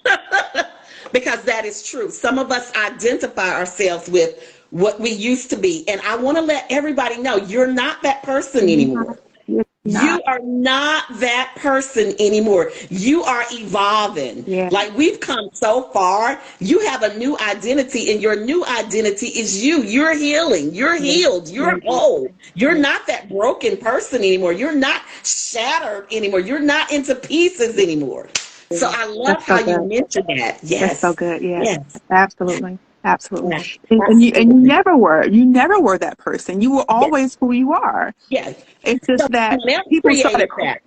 [SPEAKER 2] because that is true. Some of us identify ourselves with what we used to be. And I want to let everybody know you're not that person
[SPEAKER 1] You're not.
[SPEAKER 2] anymore.
[SPEAKER 1] You're
[SPEAKER 2] You
[SPEAKER 1] not.
[SPEAKER 2] are not that person anymore. You are evolving.
[SPEAKER 1] Yeah.
[SPEAKER 2] Like we've come so far. You have a new identity, and your new identity is you. You're healing. You're
[SPEAKER 1] Yeah.
[SPEAKER 2] healed.
[SPEAKER 1] Yeah.
[SPEAKER 2] You're whole. You're
[SPEAKER 1] Yeah.
[SPEAKER 2] not that broken person anymore. You're not shattered anymore. You're not into pieces anymore. So
[SPEAKER 1] Yeah.
[SPEAKER 2] I love
[SPEAKER 1] That's
[SPEAKER 2] how
[SPEAKER 1] so
[SPEAKER 2] you
[SPEAKER 1] good.
[SPEAKER 2] mentioned that.
[SPEAKER 1] That's so
[SPEAKER 2] Yes.
[SPEAKER 1] good. Yeah.
[SPEAKER 2] Yes.
[SPEAKER 1] Absolutely. Absolutely.
[SPEAKER 2] Yeah.
[SPEAKER 1] And
[SPEAKER 2] Absolutely.
[SPEAKER 1] you never were that person. You were
[SPEAKER 2] Yes.
[SPEAKER 1] always who you are.
[SPEAKER 2] Yes.
[SPEAKER 1] It's
[SPEAKER 2] So
[SPEAKER 1] just that
[SPEAKER 2] someone else
[SPEAKER 1] people
[SPEAKER 2] created
[SPEAKER 1] started
[SPEAKER 2] that.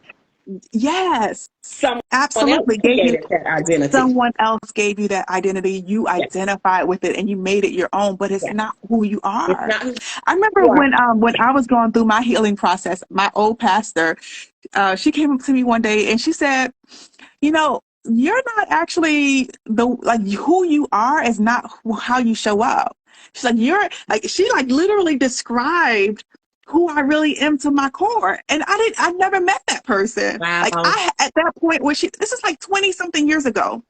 [SPEAKER 1] Yes,
[SPEAKER 2] Someone else
[SPEAKER 1] absolutely. Gave you
[SPEAKER 2] created that identity.
[SPEAKER 1] someone else gave you that identity. You
[SPEAKER 2] Yeah,
[SPEAKER 1] identified with it and you made it your own, but it's
[SPEAKER 2] yeah.
[SPEAKER 1] not who you
[SPEAKER 2] It's
[SPEAKER 1] are.
[SPEAKER 2] not who
[SPEAKER 1] I remember
[SPEAKER 2] you are.
[SPEAKER 1] when I was going through my healing process, my old pastor, she came up to me one day and she said, you know, you're not actually the like who you are is not how you show up. She's like, you're like, she like literally described who I really am to my core. And I never met that person. Like
[SPEAKER 2] Wow.
[SPEAKER 1] at that point where this is like 20 something years ago,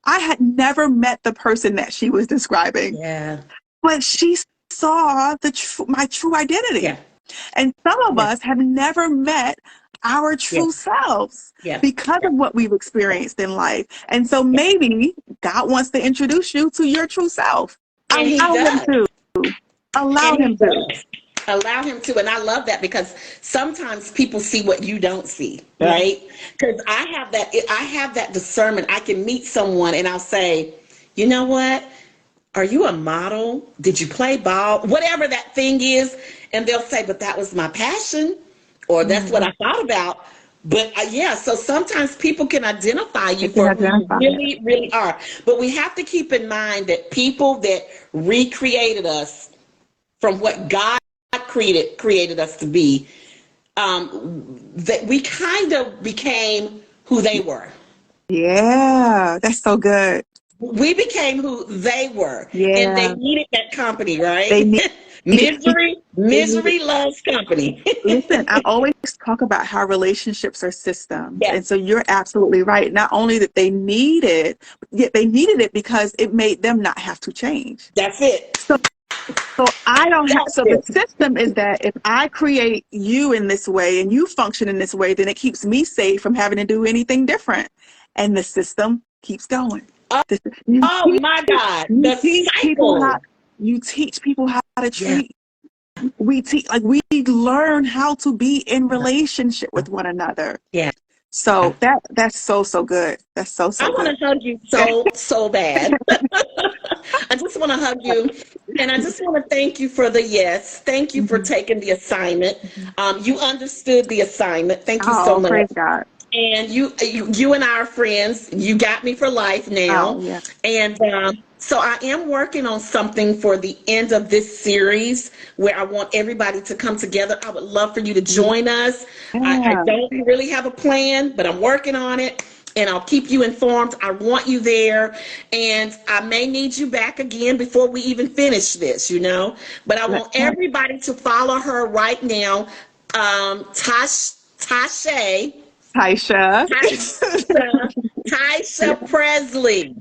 [SPEAKER 1] I had never met the person that she was describing,
[SPEAKER 2] Yeah.
[SPEAKER 1] but she saw my true
[SPEAKER 2] Yeah.
[SPEAKER 1] identity. And some of
[SPEAKER 2] Yeah.
[SPEAKER 1] us have never met our
[SPEAKER 2] Yeah.
[SPEAKER 1] true selves
[SPEAKER 2] Yeah.
[SPEAKER 1] because
[SPEAKER 2] Yeah.
[SPEAKER 1] of what we've
[SPEAKER 2] Yeah.
[SPEAKER 1] experienced in life. And so
[SPEAKER 2] Yeah.
[SPEAKER 1] maybe God wants to introduce you to your true self.
[SPEAKER 2] And he
[SPEAKER 1] Allow him
[SPEAKER 2] does.
[SPEAKER 1] to. Allow
[SPEAKER 2] And he
[SPEAKER 1] him to.
[SPEAKER 2] does. Allow him to. And I love that because sometimes people see what you don't see,
[SPEAKER 1] Yeah.
[SPEAKER 2] right? Because I have that discernment. I can meet someone and I'll say, you know what? Are you a model? Did you play ball? Whatever that thing is. And they'll say, but that was my passion, or that's what
[SPEAKER 1] Mm-hmm.
[SPEAKER 2] I thought about. But yeah, so sometimes people can identify
[SPEAKER 1] They
[SPEAKER 2] you
[SPEAKER 1] can
[SPEAKER 2] for who you
[SPEAKER 1] identify it.
[SPEAKER 2] really, really are. But we have to keep in mind that people that recreated us from what God created us to be, that we kind of became who they were.
[SPEAKER 1] Yeah, that's so good.
[SPEAKER 2] We became who they were, and they
[SPEAKER 1] Yeah,
[SPEAKER 2] needed that company,
[SPEAKER 1] they
[SPEAKER 2] right?
[SPEAKER 1] need it. They need it.
[SPEAKER 2] Misery loves company.
[SPEAKER 1] Listen, I always talk about how relationships are systems.
[SPEAKER 2] Yeah,
[SPEAKER 1] And so you're absolutely right. Not only that they need it, yet they needed it because it made them not have to change.
[SPEAKER 2] that's it.
[SPEAKER 1] So I don't have,
[SPEAKER 2] That's
[SPEAKER 1] so the
[SPEAKER 2] it.
[SPEAKER 1] system is that if I create you in this way and you function in this way, then it keeps me safe from having to do anything different. And the system keeps going.
[SPEAKER 2] Oh,
[SPEAKER 1] You
[SPEAKER 2] oh
[SPEAKER 1] teach,
[SPEAKER 2] my God,
[SPEAKER 1] you
[SPEAKER 2] the
[SPEAKER 1] teach people how,
[SPEAKER 2] cycle.
[SPEAKER 1] you teach people how to
[SPEAKER 2] Yeah,
[SPEAKER 1] treat, we teach, like we learn how to be in relationship with one another.
[SPEAKER 2] yeah.
[SPEAKER 1] So that's so good. That's
[SPEAKER 2] I
[SPEAKER 1] so
[SPEAKER 2] want
[SPEAKER 1] good.
[SPEAKER 2] to hug you so bad. I just want to hug you. And I just want to thank you for the yes. Thank you for
[SPEAKER 1] Mhm.
[SPEAKER 2] taking the assignment.
[SPEAKER 1] Mhm.
[SPEAKER 2] You understood the assignment. Thank you so
[SPEAKER 1] Oh,
[SPEAKER 2] much.
[SPEAKER 1] praise God.
[SPEAKER 2] And you and I are friends. You got me for life now.
[SPEAKER 1] Oh, yeah.
[SPEAKER 2] And so I am working on something for the end of this series where I want everybody to come together. I would love for you to join us. I
[SPEAKER 1] Yeah.
[SPEAKER 2] don't really have a plan, but I'm working on it. And I'll keep you informed. I want you there. And I may need you back again before we even finish this, you know. But I want everybody to follow her right now. Tasha.
[SPEAKER 1] Taisha.
[SPEAKER 2] Taisha Presley.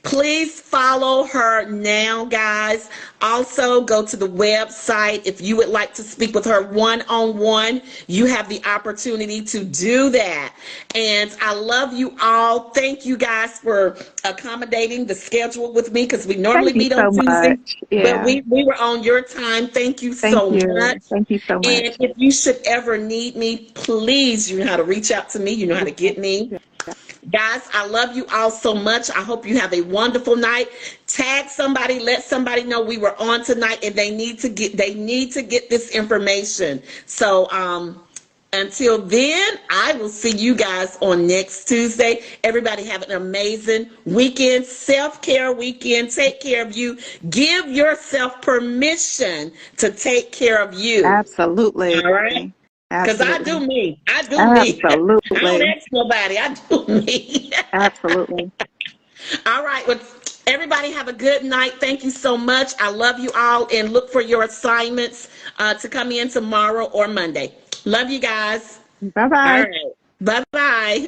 [SPEAKER 2] Please follow her now, guys. Also, go to the website. If you would like to speak with her one-on-one, you have the opportunity to do that. And I love you all. Thank you guys for accommodating the schedule with me because we normally
[SPEAKER 1] Thank you
[SPEAKER 2] meet on
[SPEAKER 1] so
[SPEAKER 2] Tuesday,
[SPEAKER 1] much.
[SPEAKER 2] but
[SPEAKER 1] Yeah.
[SPEAKER 2] we were on your time. Thank you
[SPEAKER 1] Thank
[SPEAKER 2] so
[SPEAKER 1] you.
[SPEAKER 2] much.
[SPEAKER 1] Thank you so
[SPEAKER 2] And
[SPEAKER 1] much.
[SPEAKER 2] if you should ever need me, please, you know how to reach out to me. You know how to get me.
[SPEAKER 1] Yeah.
[SPEAKER 2] Guys, I love you all so much. I hope you have a wonderful night. Tag somebody, let somebody know we were on tonight and they need to get this information. So until then, I will see you guys on next Tuesday. Everybody have an amazing weekend, self-care weekend. Take care of you. Give yourself permission to take care of you.
[SPEAKER 1] Absolutely.
[SPEAKER 2] All right? Because I do
[SPEAKER 1] Absolutely.
[SPEAKER 2] me. I do me. I don't
[SPEAKER 1] Absolutely.
[SPEAKER 2] ask nobody. I do me.
[SPEAKER 1] Absolutely.
[SPEAKER 2] All right. Well, everybody have a good night. Thank you so much. I love you all and look for your assignments to come in tomorrow or Monday. Love you guys.
[SPEAKER 1] Bye
[SPEAKER 2] All
[SPEAKER 1] bye.
[SPEAKER 2] right. Bye bye.